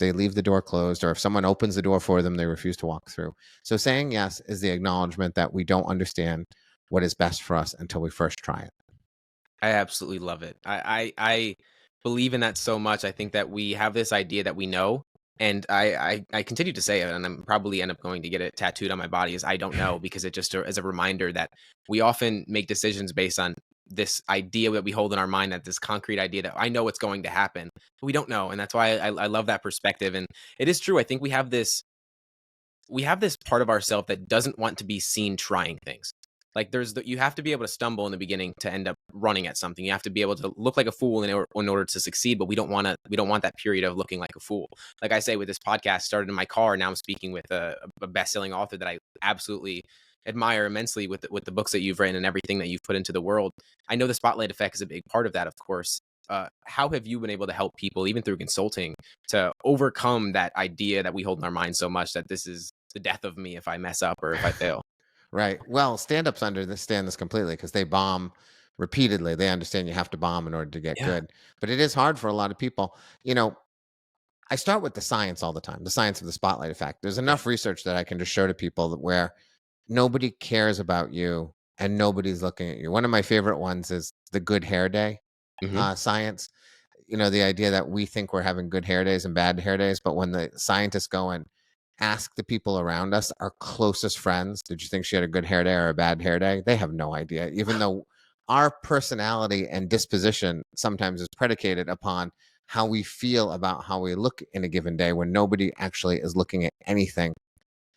They leave the door closed, or if someone opens the door for them, they refuse to walk through. So saying yes is the acknowledgement that we don't understand what is best for us until we first try it. I absolutely love it. I believe in that so much. I think that we have this idea that we know, and I continue to say it, and I'm probably end up going to get it tattooed on my body is I don't know, because it just is a reminder that we often make decisions based on this idea that we hold in our mind, that this concrete idea that I know what's going to happen, but we don't know, and that's why I love that perspective. And it is true. I think we have this part of ourselves that doesn't want to be seen trying things. Like you have to be able to stumble in the beginning to end up running at something. You have to be able to look like a fool in order to succeed, but we don't want that period of looking like a fool. Like I say, with this podcast, started in my car. Now I'm speaking with a best-selling author that I absolutely admire immensely with the books that you've written and everything that you've put into the world. I know the spotlight effect is a big part of that, of course. How have you been able to help people, even through consulting, to overcome that idea that we hold in our mind so much, that this is the death of me if I mess up or if I fail? Right. Well, stand-ups understand this completely because they bomb repeatedly. They understand you have to bomb in order to get Yeah. good. But it is hard for a lot of people. I start with the science all the time, the science of the spotlight effect. There's Yeah. enough research that I can just show to people that where nobody cares about you and nobody's looking at you. One of my favorite ones is the good hair day Hmm. science. The idea that we think we're having good hair days and bad hair days, but when the scientists go and ask the people around us, our closest friends, did you think she had a good hair day or a bad hair day? They have no idea, even though our personality and disposition sometimes is predicated upon how we feel about how we look in a given day when nobody actually is looking at anything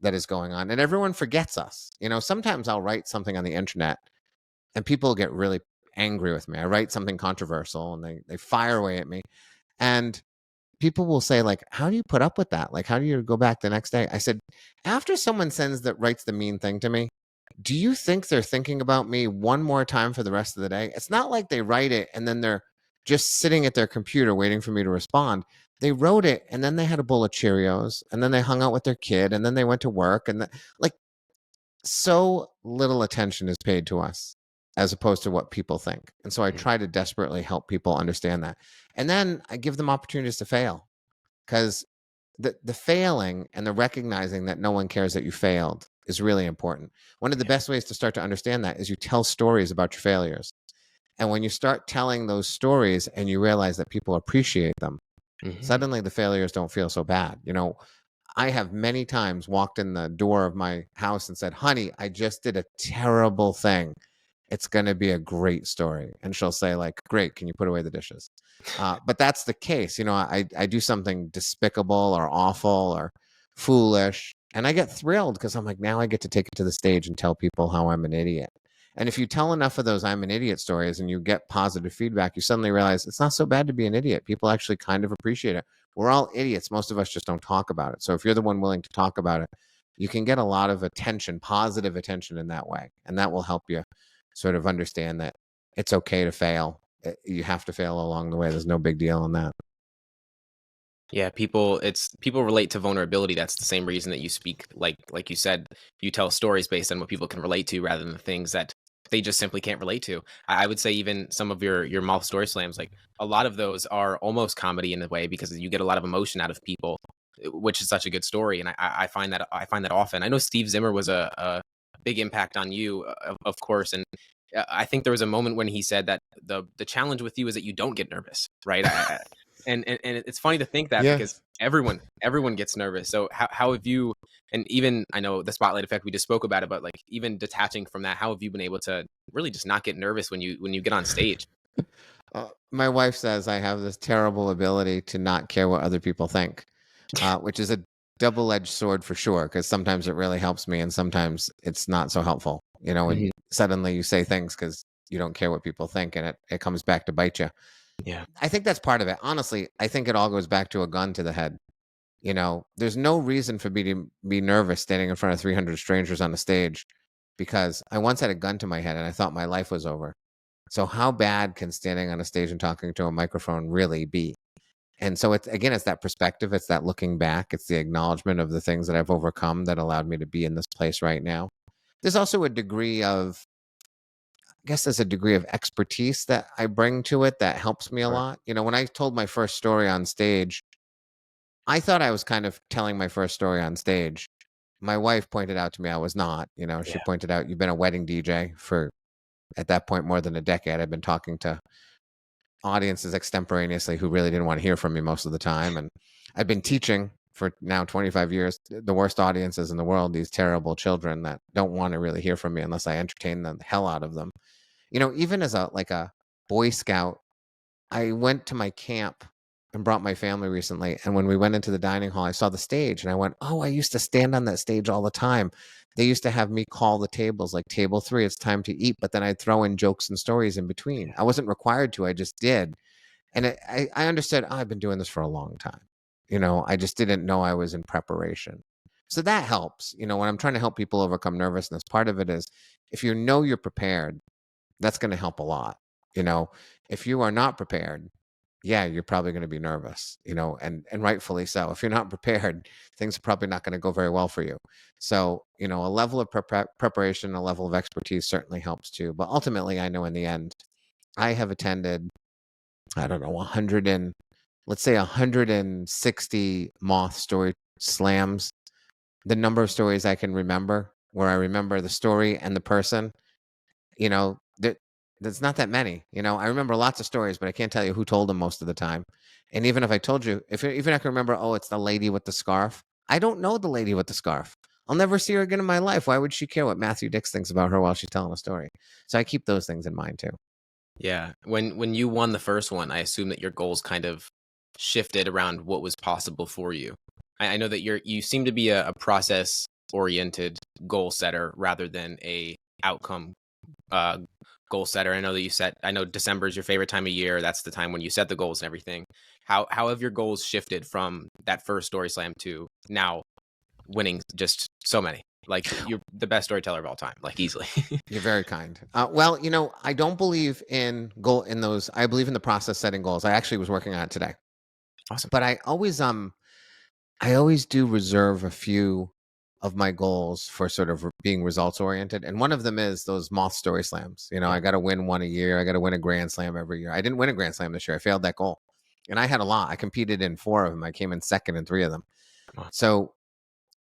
that is going on. And everyone forgets us. Sometimes I'll write something on the internet and people get really angry with me. I write something controversial and they fire away at me. And people will say, like, how do you put up with that? Like, how do you go back the next day? I said, after someone writes the mean thing to me, do you think they're thinking about me one more time for the rest of the day? It's not like they write it and then they're just sitting at their computer waiting for me to respond. They wrote it and then they had a bowl of Cheerios and then they hung out with their kid and then they went to work like, so little attention is paid to us as opposed to what people think. And so I try to desperately help people understand that. And then I give them opportunities to fail, because the failing and the recognizing that no one cares that you failed is really important. One of the best ways to start to understand that is you tell stories about your failures. And when you start telling those stories and you realize that people appreciate them, suddenly the failures don't feel so bad. I have many times walked in the door of my house and said, honey, I just did a terrible thing. It's going to be a great story. And she'll say, like, great, can you put away the dishes? But that's the case. I do something despicable or awful or foolish, and I get thrilled because I'm like, now I get to take it to the stage and tell people how I'm an idiot. And if you tell enough of those I'm an idiot stories and you get positive feedback, you suddenly realize it's not so bad to be an idiot. People actually kind of appreciate it. We're all idiots. Most of us just don't talk about it. So if you're the one willing to talk about it, you can get a lot of attention, positive attention in that way. And that will help you sort of understand that it's okay to fail. You have to fail along the way. There's no big deal in that. Yeah, people relate to vulnerability. That's the same reason that you speak, like you said, you tell stories based on what people can relate to rather than the things that they just simply can't relate to. I would say even some of your mouth story slams, like a lot of those are almost comedy in a way, because you get a lot of emotion out of people, which is such a good story. And I find that often. I know Steve Zimmer was a big impact on you, of course, and I think there was a moment when he said that the challenge with you is that you don't get nervous, right? And it's funny to think that, because Yes. everyone gets nervous. So how have you, and even I know the spotlight effect, we just spoke about it, but like even detaching from that, how have you been able to really just not get nervous when you get on stage? My wife says I have this terrible ability to not care what other people think, which is a double-edged sword for sure, because sometimes it really helps me and sometimes it's not so helpful. And Mhm. suddenly you say things because you don't care what people think, and it comes back to bite you. Yeah. I think that's part of it. Honestly, I think it all goes back to a gun to the head. There's no reason for me to be nervous standing in front of 300 strangers on a stage, because I once had a gun to my head and I thought my life was over. So how bad can standing on a stage and talking to a microphone really be? And so it's that perspective. It's that looking back. It's the acknowledgement of the things that I've overcome that allowed me to be in this place right now. There's also a degree of, I guess there's a degree of expertise that I bring to it that helps me a lot. When I told my first story on stage, I thought I was kind of telling my first story on stage. My wife pointed out to me I was not. She pointed out, you've been a wedding DJ for, at that point, more than a decade. I've been talking to audiences extemporaneously who really didn't want to hear from me most of the time. And I've been teaching for now 25 years, the worst audiences in the world, these terrible children that don't want to really hear from me unless I entertain the hell out of them. Even as a Boy Scout, I went to my camp and brought my family recently. And when we went into the dining hall, I saw the stage and I went, oh, I used to stand on that stage all the time. They used to have me call the tables, like table 3, it's time to eat. But then I'd throw in jokes and stories in between. I wasn't required to, I just did. And I understood, I've been doing this for a long time. I just didn't know I was in preparation. So that helps. When I'm trying to help people overcome nervousness, part of it is if you're prepared, that's going to help a lot. If you are not prepared, you're probably going to be nervous, and rightfully so. If you're not prepared, things are probably not going to go very well for you. So, a level of preparation, a level of expertise certainly helps too. But ultimately, I know in the end, I have attended, I don't know, 160 Moth story slams. The number of stories I can remember where I remember the story and the person, there's not that many. I remember lots of stories, but I can't tell you who told them most of the time. And even if I told you, even I can remember, oh, it's the lady with the scarf. I don't know the lady with the scarf. I'll never see her again in my life. Why would she care what Matthew Dix thinks about her while she's telling a story? So I keep those things in mind too. Yeah. When you won the first one, I assume that your goals kind of shifted around what was possible for you. I know that you seem to be a process oriented goal setter rather than a outcome goal setter. I know that I know December is your favorite time of year. That's the time when you set the goals and everything. How have your goals shifted from that first story slam to now winning just so many? Like, you're the best storyteller of all time, like, easily. You're very kind. Well, I don't believe in those. I believe in the process setting goals. I actually was working on it today. Awesome. But I always do reserve a few of my goals for sort of being results oriented. And one of them is those Moth story slams. I got to win one a year. I got to win a grand slam every year. I didn't win a grand slam this year. I failed that goal. And I had a lot. I competed in 4 of them. I came in second in 3 of them. So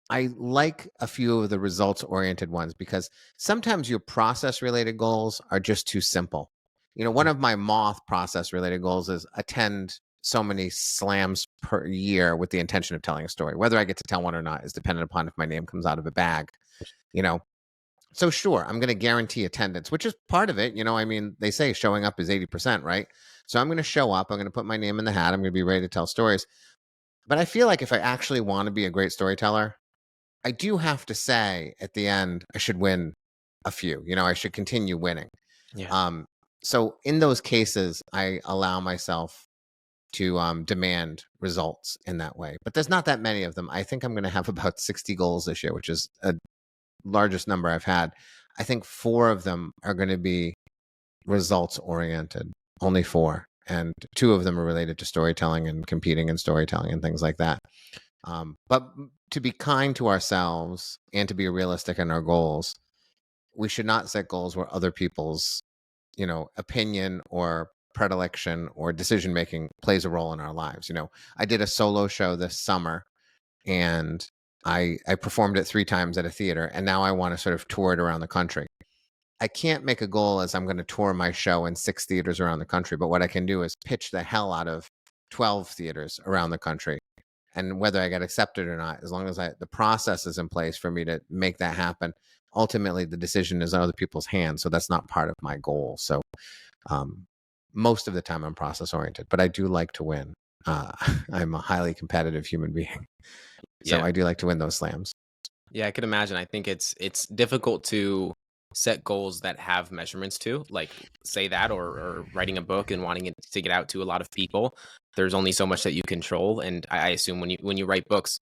I like a few of the results oriented ones because sometimes your process related goals are just too simple. One of my Moth process related goals is attend so many slams per year with the intention of telling a story. Whether I get to tell one or not is dependent upon if my name comes out of a bag, So sure, I'm going to guarantee attendance, which is part of it. They say showing up is 80%, right? So I'm going to show up. I'm going to put my name in the hat. I'm going to be ready to tell stories. But I feel like if I actually want to be a great storyteller, I do have to say at the end, I should win a few. I should continue winning. Yeah. So in those cases, I allow myself to demand results in that way. But there's not that many of them. I think I'm going to have about 60 goals this year, which is a largest number I've had. I think 4 of them are going to be results oriented, only 4. And 2 of them are related to storytelling and competing in storytelling and things like that. But to be kind to ourselves and to be realistic in our goals, we should not set goals where other people's, opinion or predilection or decision making plays a role in our lives. I did a solo show this summer and I performed it 3 times at a theater, and now I want to sort of tour it around the country. I can't make a goal as I'm going to tour my show in 6 theaters around the country, but what I can do is pitch the hell out of 12 theaters around the country. And whether I get accepted or not, as long as the process is in place for me to make that happen, ultimately the decision is in other people's hands. So that's not part of my goal. So most of the time I'm process oriented, but I do like to win. I'm a highly competitive human being. So I do like to win those slams. Yeah, I could imagine. I think it's difficult to set goals that have measurements to, like, say that, or writing a book and wanting it to get out to a lot of people. There's only so much that you control. And I assume when you write books,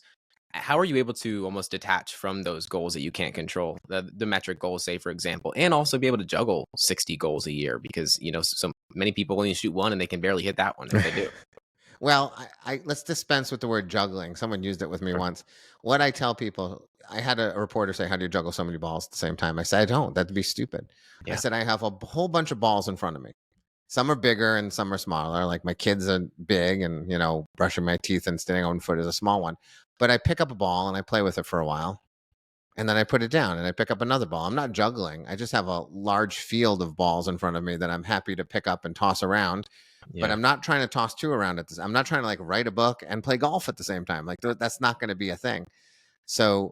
how are you able to almost detach from those goals that you can't control, the metric goals, say, for example, and also be able to juggle 60 goals a year? Because, so many people only shoot one and they can barely hit that one if they do. Well, let's dispense with the word juggling. Someone used it with me once. What I tell people, I had a reporter say, "How do you juggle so many balls at the same time?" I said, "I don't. That'd be stupid." I Yeah. said, "I have a whole bunch of balls in front of me. Some are bigger and some are smaller. Like my kids are big, and brushing my teeth and standing on foot is a small one. But I pick up a ball and I play with it for a while, and then I put it down and I pick up another ball. I'm not juggling. I just have a large field of balls in front of me that I'm happy to pick up and toss around. But Yeah. I'm not trying to toss two around at this. I'm not trying to like write a book and play golf at the same time. Like that's not going to be a thing. So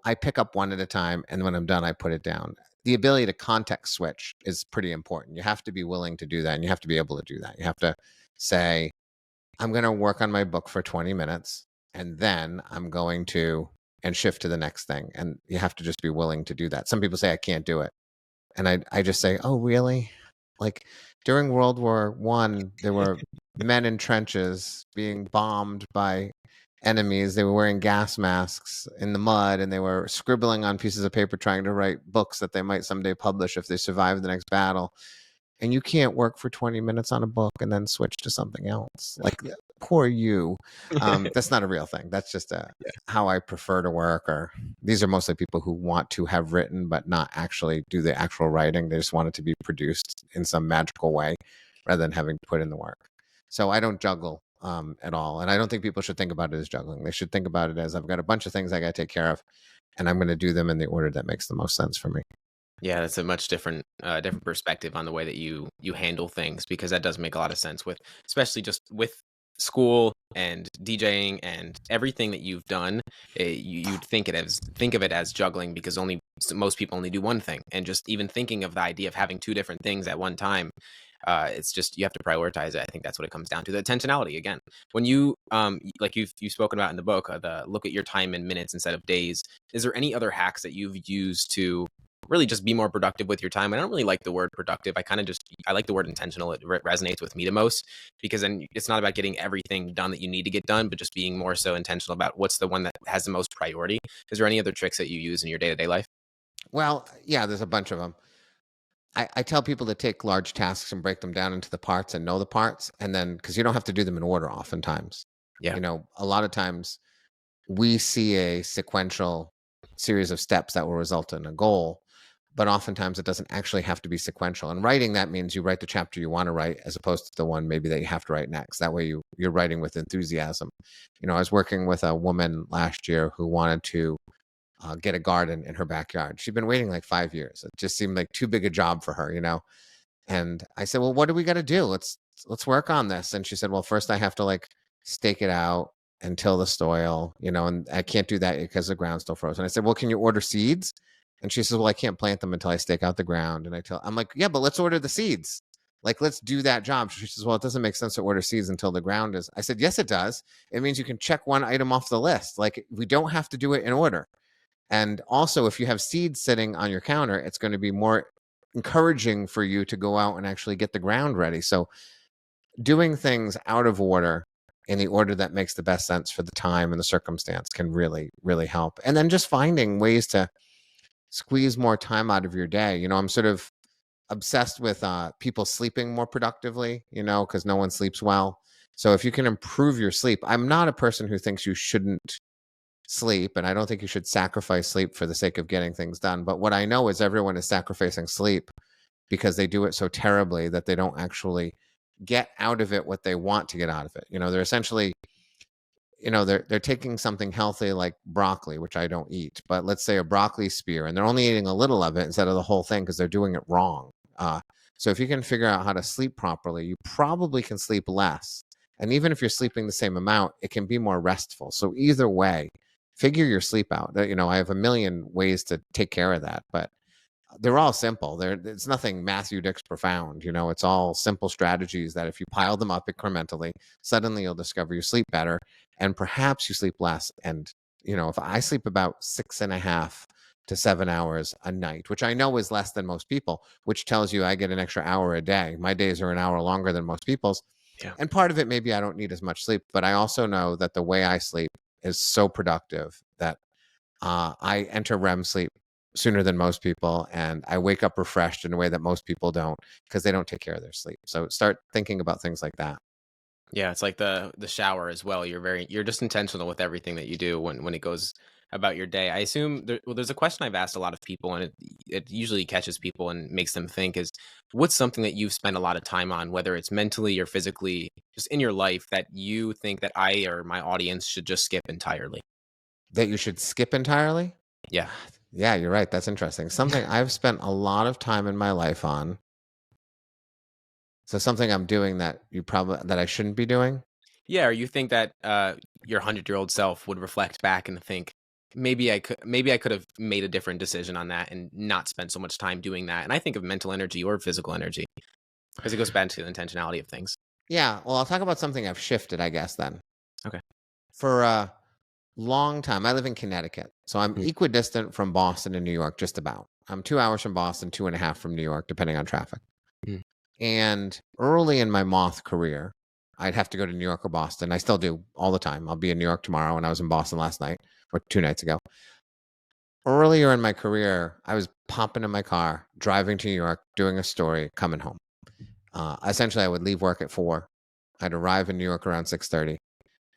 I pick up one at a time, and when I'm done, I put it down. The ability to context switch is pretty important. You have to be willing to do that, and you have to be able to do that. You have to say, I'm going to work on my book for 20 minutes, and then I'm going to and shift to the next thing. And you have to just be willing to do that. Some people say I can't do it. And I just say, oh, really? Like during World War I, there were men in trenches being bombed by enemies. They were wearing gas masks in the mud, and they were scribbling on pieces of paper trying to write books that they might someday publish if they survive the next battle. And you can't work for 20 minutes on a book and then switch to something else. Like, poor you. That's not a real thing. That's just how I prefer to work. Or these are mostly people who want to have written but not actually do the actual writing. They just want it to be produced in some magical way rather than having to put in the work. So I don't juggle at all. And I don't think people should think about it as juggling. They should think about it as, I've got a bunch of things I got to take care of, and I'm going to do them in the order that makes the most sense for me. Yeah, that's a much different perspective on the way that you handle things, because that does make a lot of sense, with especially just with school and DJing and everything that you've done. You'd think of it as juggling, because most people only do one thing, and just even thinking of the idea of having two different things at one time, it's just, you have to prioritize it. I think that's what it comes down to, the intentionality again. When you like you've spoken about in the book, the look at your time in minutes instead of days. Is there any other hacks that you've used to really just be more productive with your time? I don't really like the word productive. I like the word intentional. It resonates with me the most, because then it's not about getting everything done that you need to get done, but just being more so intentional about what's the one that has the most priority. Is there any other tricks that you use in your day-to-day life? Well, yeah, there's a bunch of them. I tell people to take large tasks and break them down into the parts and know the parts. And then, because you don't have to do them in order oftentimes. Yeah. A lot of times we see a sequential series of steps that will result in a goal, but oftentimes it doesn't actually have to be sequential. And writing, that means you write the chapter you want to write as opposed to the one maybe that you have to write next. That way you're writing with enthusiasm. I was working with a woman last year who wanted to get a garden in her backyard. She'd been waiting like 5 years. It just seemed like too big a job for her. And I said, well, what do we got to do? Let's work on this. And she said, well, first I have to like stake it out and till the soil, and I can't do that because the ground's still frozen. I said, well, can you order seeds? And she says, well, I can't plant them until I stake out the ground. And I'm like, yeah, but let's order the seeds. Like, let's do that job. She says, well, it doesn't make sense to order seeds until the ground is. I said, yes, it does. It means you can check one item off the list. Like, we don't have to do it in order. And also, if you have seeds sitting on your counter, it's going to be more encouraging for you to go out and actually get the ground ready. So doing things out of order in the order that makes the best sense for the time and the circumstance can really, really help. And then just finding ways to squeeze more time out of your day. I'm sort of obsessed with people sleeping more productively, because no one sleeps well. So if you can improve your sleep, I'm not a person who thinks you shouldn't sleep, and I don't think you should sacrifice sleep for the sake of getting things done. But what I know is everyone is sacrificing sleep because they do it so terribly that they don't actually get out of it what they want to get out of it. They're essentially, they're taking something healthy like broccoli, which I don't eat, but let's say a broccoli spear, and they're only eating a little of it instead of the whole thing because they're doing it wrong. So if you can figure out how to sleep properly, you probably can sleep less. And even if you're sleeping the same amount, it can be more restful. So either way, figure your sleep out. I have a million ways to take care of that, but they're all simple. It's nothing Matthew Dix profound. It's all simple strategies that if you pile them up incrementally, suddenly you'll discover you sleep better and perhaps you sleep less. And, if I sleep about 6.5 to 7 hours a night, which I know is less than most people, which tells you I get an extra hour a day. My days are an hour longer than most people's. Yeah. And part of it, maybe I don't need as much sleep, but I also know that the way I sleep is so productive that I enter REM sleep sooner than most people, and I wake up refreshed in a way that most people don't because they don't take care of their sleep. So start thinking about things like that. Yeah, it's like the shower as well. You're just intentional with everything that you do when it goes about your day. I assume there's a question I've asked a lot of people, and it usually catches people and makes them think is what's something that you've spent a lot of time on, whether it's mentally or physically, just in your life that you think that I or my audience should just skip entirely. That you should skip entirely? Yeah. Yeah, you're right. That's interesting. Something I've spent a lot of time in my life on. So something I'm doing that I shouldn't be doing. Yeah, or you think that your 100-year-old self would reflect back and think maybe I could have made a different decision on that and not spent so much time doing that. And I think of mental energy or physical energy because it goes back to the intentionality of things. Yeah, well, I'll talk about something I've shifted, I guess, then. Okay. For a long time, I live in Connecticut, so I'm Mm, equidistant from Boston and New York, just about. I'm 2 hours from Boston, 2.5 from New York, depending on traffic. mm, And early in my moth career, I'd have to go to New York or Boston. I still do all the time. I'll be in New York tomorrow, and I was in Boston last night or 2 nights ago. Earlier in my career, I was popping in my car, driving to New York, doing a story, coming home. Essentially, I would leave work at 4. I'd arrive in New York around 6:30.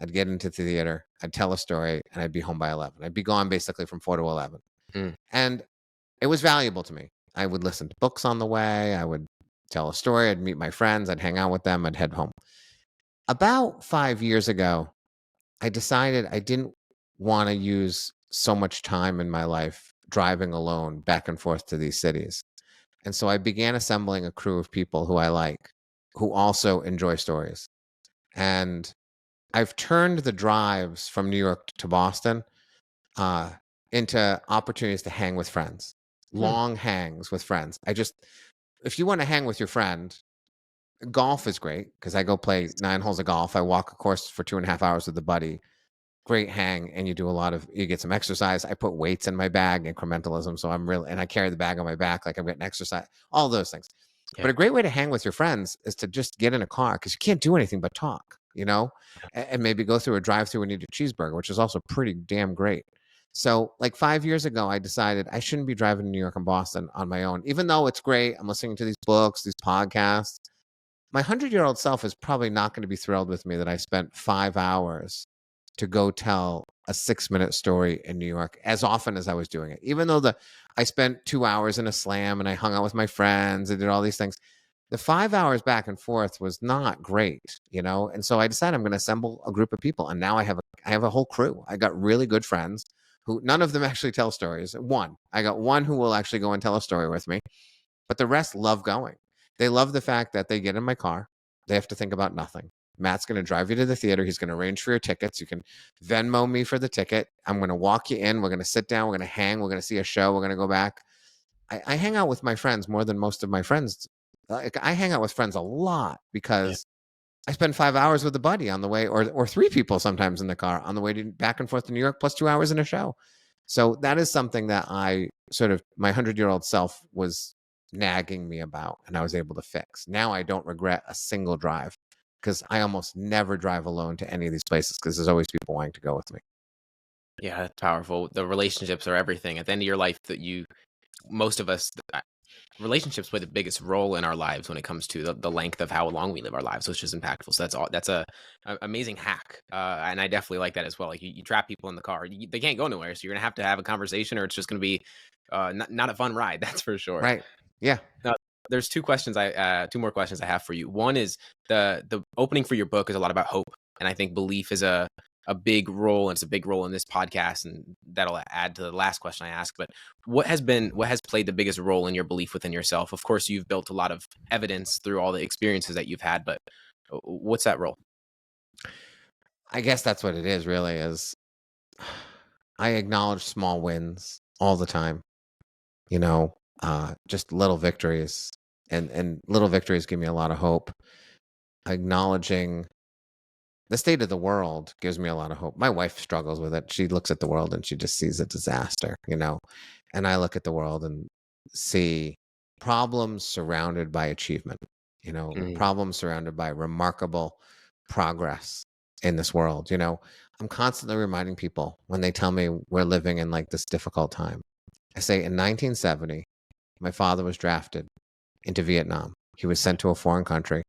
I'd get into the theater. I'd tell a story, and I'd be home by 11. I'd be gone basically from 4 to 11. mm. And it was valuable to me. I would listen to books on the way. I would tell a story. I'd meet my friends. I'd hang out with them. I'd head home. About 5 years ago, I decided I didn't want to use so much time in my life driving alone back and forth to these cities. And so I began assembling a crew of people who I like, who also enjoy stories. And I've turned the drives from New York to Boston uh, into opportunities to hang with friends, Hmm. long hangs with friends. If you want to hang with your friend, golf is great because I go play 9 holes of golf. I walk a course for 2.5 hours with a buddy. Great hang, and you get some exercise. I put weights in my bag, incrementalism. So and I carry the bag on my back like I'm getting exercise, all those things. Yeah. But a great way to hang with your friends is to just get in a car because you can't do anything but talk, and maybe go through a drive through and eat a cheeseburger, which is also pretty damn great. So, like 5 years ago, I decided I shouldn't be driving to New York and Boston on my own, even though it's great. I'm listening to these books, these podcasts. My 100-year-old self is probably not going to be thrilled with me that I spent 5 hours to go tell a 6-minute story in New York as often as I was doing it. Even though I spent 2 hours in a slam and I hung out with my friends and did all these things, the 5 hours back and forth was not great. And so I decided I'm going to assemble a group of people, and now I have a whole crew. I got really good friends who none of them actually tell stories. I got one who will actually go and tell a story with me, but the rest love going. They love the fact that they get in my car. They have to think about nothing. Matt's going to drive you to the theater. He's going to arrange for your tickets. You can Venmo me for the ticket. I'm going to walk you in. We're going to sit down. We're going to hang. We're going to see a show. We're going to go back. I hang out with my friends more than most of my friends. Like, I hang out with friends a lot Yeah. because I spend 5 hours with a buddy on the way, or 3 people sometimes in the car on the way back and forth to New York, plus 2 hours in a show. So that is something that my 100-year-old self was nagging me about, and I was able to fix. Now I don't regret a single drive because I almost never drive alone to any of these places because there's always people wanting to go with me. Yeah, that's powerful. The relationships are everything. At the end of your life, most of us, relationships play the biggest role in our lives when it comes to the length of how long we live our lives, which is impactful. So that's a amazing hack, and I definitely like that as well. Like you trap people in the car, they can't go nowhere, so you're gonna have to have a conversation, or it's just gonna be not a fun ride. That's for sure. Right. Yeah. Now, there's two more questions I have for you. One is the opening for your book is a lot about hope, and I think belief is a big role, and it's a big role in this podcast, and that'll add to the last question I ask. But what has played the biggest role in your belief within yourself? Of course, you've built a lot of evidence through all the experiences that you've had, but what's that role? I guess that's what it is, really, is I acknowledge small wins all the time, just little victories. And little victories give me a lot of hope. Acknowledging the state of the world gives me a lot of hope. My wife struggles with it. She looks at the world and she just sees a disaster. And I look at the world and see problems surrounded by achievement, Mm, problems surrounded by remarkable progress in this world. I'm constantly reminding people when they tell me we're living in like this difficult time. I say in 1970, my father was drafted into Vietnam. He was sent to a foreign country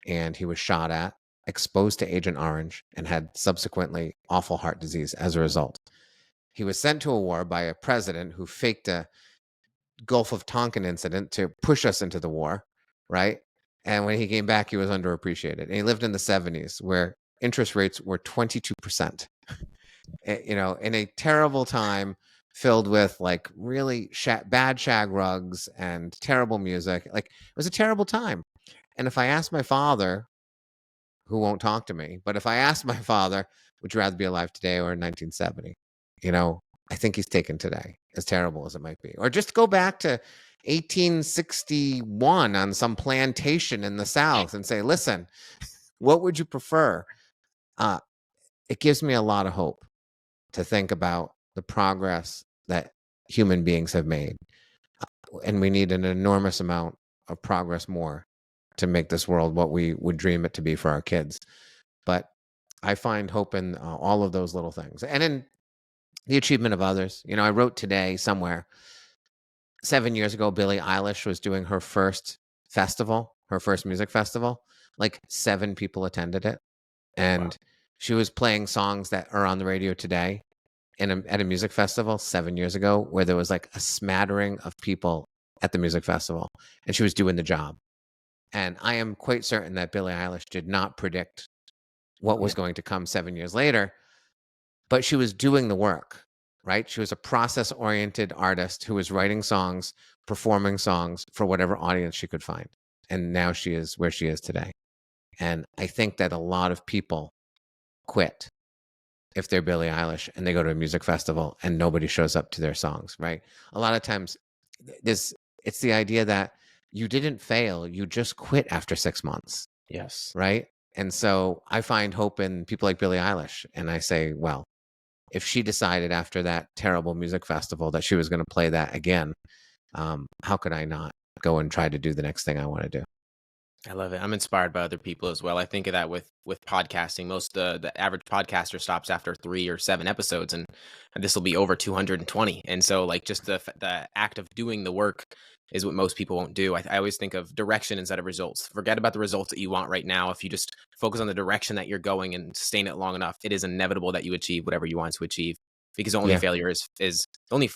and he was shot at exposed to Agent Orange and had subsequently awful heart disease as a result. He was sent to a war by a president who faked a Gulf of Tonkin incident to push us into the war, right? And when he came back, he was underappreciated. And he lived in the 70s where interest rates were 22%, in a terrible time filled with like really bad shag rugs and terrible music. Like, it was a terrible time. And if I asked my father, who won't talk to me, but if I asked my father, would you rather be alive today or in 1970? I think he's taken today, as terrible as it might be. Or just go back to 1861 on some plantation in the South and say, listen, what would you prefer? It gives me a lot of hope to think about the progress that human beings have made. And we need an enormous amount of progress more to make this world what we would dream it to be for our kids. But I find hope in all of those little things. And in the achievement of others. I wrote today somewhere, 7 years ago, Billie Eilish was doing her first festival, her first music festival. Like 7 people attended it. And she was playing songs that are on the radio today at a music festival 7 years ago, where there was like a smattering of people at the music festival, and she was doing the job. And I am quite certain that Billie Eilish did not predict what was going to come 7 years later, but she was doing the work, right? She was a process-oriented artist who was writing songs, performing songs for whatever audience she could find. And now she is where she is today. And I think that a lot of people quit if they're Billie Eilish and they go to a music festival and nobody shows up to their songs, right? A lot of times it's the idea that you didn't fail, you just quit after 6 months. Yes. Right? And so I find hope in people like Billie Eilish. And I say, well, if she decided after that terrible music festival that she was going to play that again, how could I not go and try to do the next thing I want to do? I love it. I'm inspired by other people as well. I think of that with podcasting. Most the average podcaster stops after 3 or 7 episodes, and this will be over 220. And so, like, just the act of doing the work is what most people won't do. I always think of direction instead of results. Forget about the results that you want right now. If you just focus on the direction that you're going and sustain it long enough, it is inevitable that you achieve whatever you want to achieve. Because the only failure is the only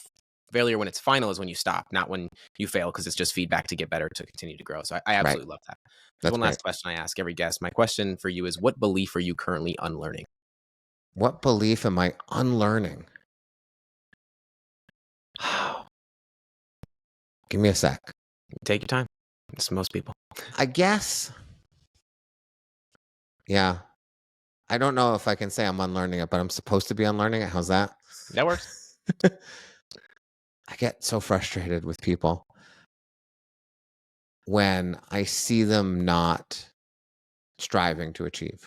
failure when it's final is when you stop, not when you fail, because it's just feedback to get better, to continue to grow. So I absolutely love that. There's one last question I ask every guest. My question for you is, what belief are you currently unlearning? What belief am I unlearning? Give me a sec. Take your time. It's most people. I guess. Yeah. I don't know if I can say I'm unlearning it, but I'm supposed to be unlearning it. How's that? That works. I get so frustrated with people when I see them not striving to achieve.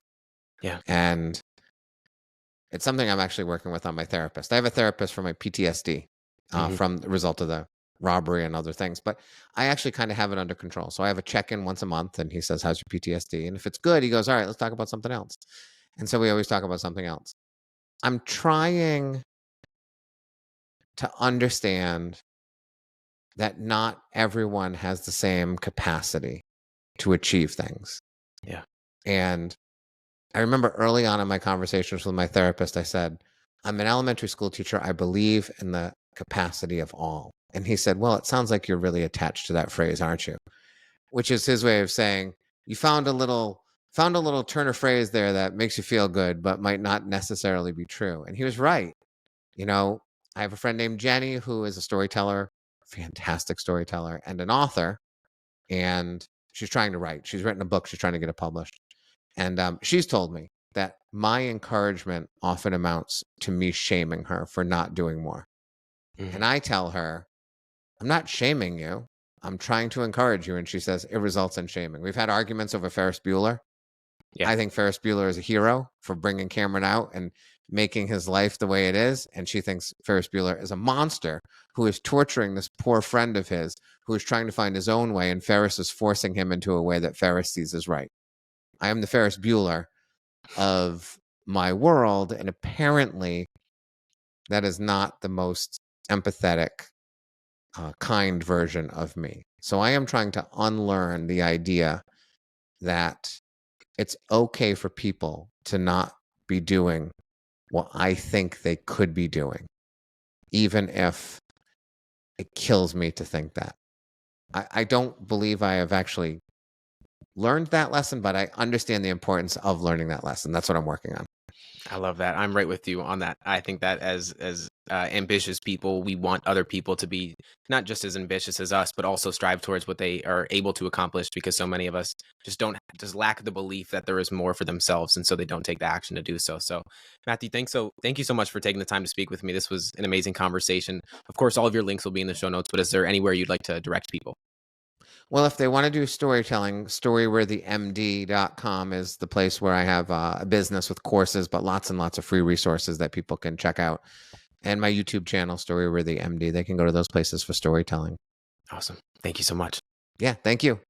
Yeah. And it's something I'm actually working with on my therapist. I have a therapist for my PTSD from the result of the robbery and other things, but I actually kind of have it under control. So I have a check-in once a month, and he says, how's your PTSD? And if it's good, he goes, all right, let's talk about something else. And so we always talk about something else. I'm trying to understand that not everyone has the same capacity to achieve things. Yeah. And I remember early on in my conversations with my therapist, I said, I'm an elementary school teacher. I believe in the capacity of all. And he said, well, it sounds like you're really attached to that phrase, aren't you? Which is his way of saying, you found a little turn of phrase there that makes you feel good, but might not necessarily be true. And he was right. I have a friend named Jenny who is a storyteller, fantastic storyteller, and an author. And she's trying to write. She's written a book. She's trying to get it published. And she's told me that my encouragement often amounts to me shaming her for not doing more. And I tell her, I'm not shaming you. I'm trying to encourage you. And she says, it results in shaming. We've had arguments over Ferris Bueller. Yeah. I think Ferris Bueller is a hero for bringing Cameron out and making his life the way it is. And she thinks Ferris Bueller is a monster who is torturing this poor friend of his who is trying to find his own way. And Ferris is forcing him into a way that Ferris sees as right. I am the Ferris Bueller of my world. And apparently that is not the most empathetic, kind version of me. So I am trying to unlearn the idea that it's okay for people to not be doing what I think they could be doing, even if it kills me to think that. I don't believe I have actually learned that lesson, but I understand the importance of learning that lesson. That's what I'm working on. I love that. I'm right with you on that. I think that as ambitious people, we want other people to be not just as ambitious as us, but also strive towards what they are able to accomplish. Because so many of us just lack the belief that there is more for themselves, and so they don't take the action to do so. So, Matthew, thank you so much for taking the time to speak with me. This was an amazing conversation. Of course, all of your links will be in the show notes. But is there anywhere you'd like to direct people? Well, if they want to do storytelling, storyworthymd.com is the place where I have a business with courses, but lots and lots of free resources that people can check out. And my YouTube channel, Storyworthy MD, they can go to those places for storytelling. Awesome. Thank you so much. Yeah, thank you.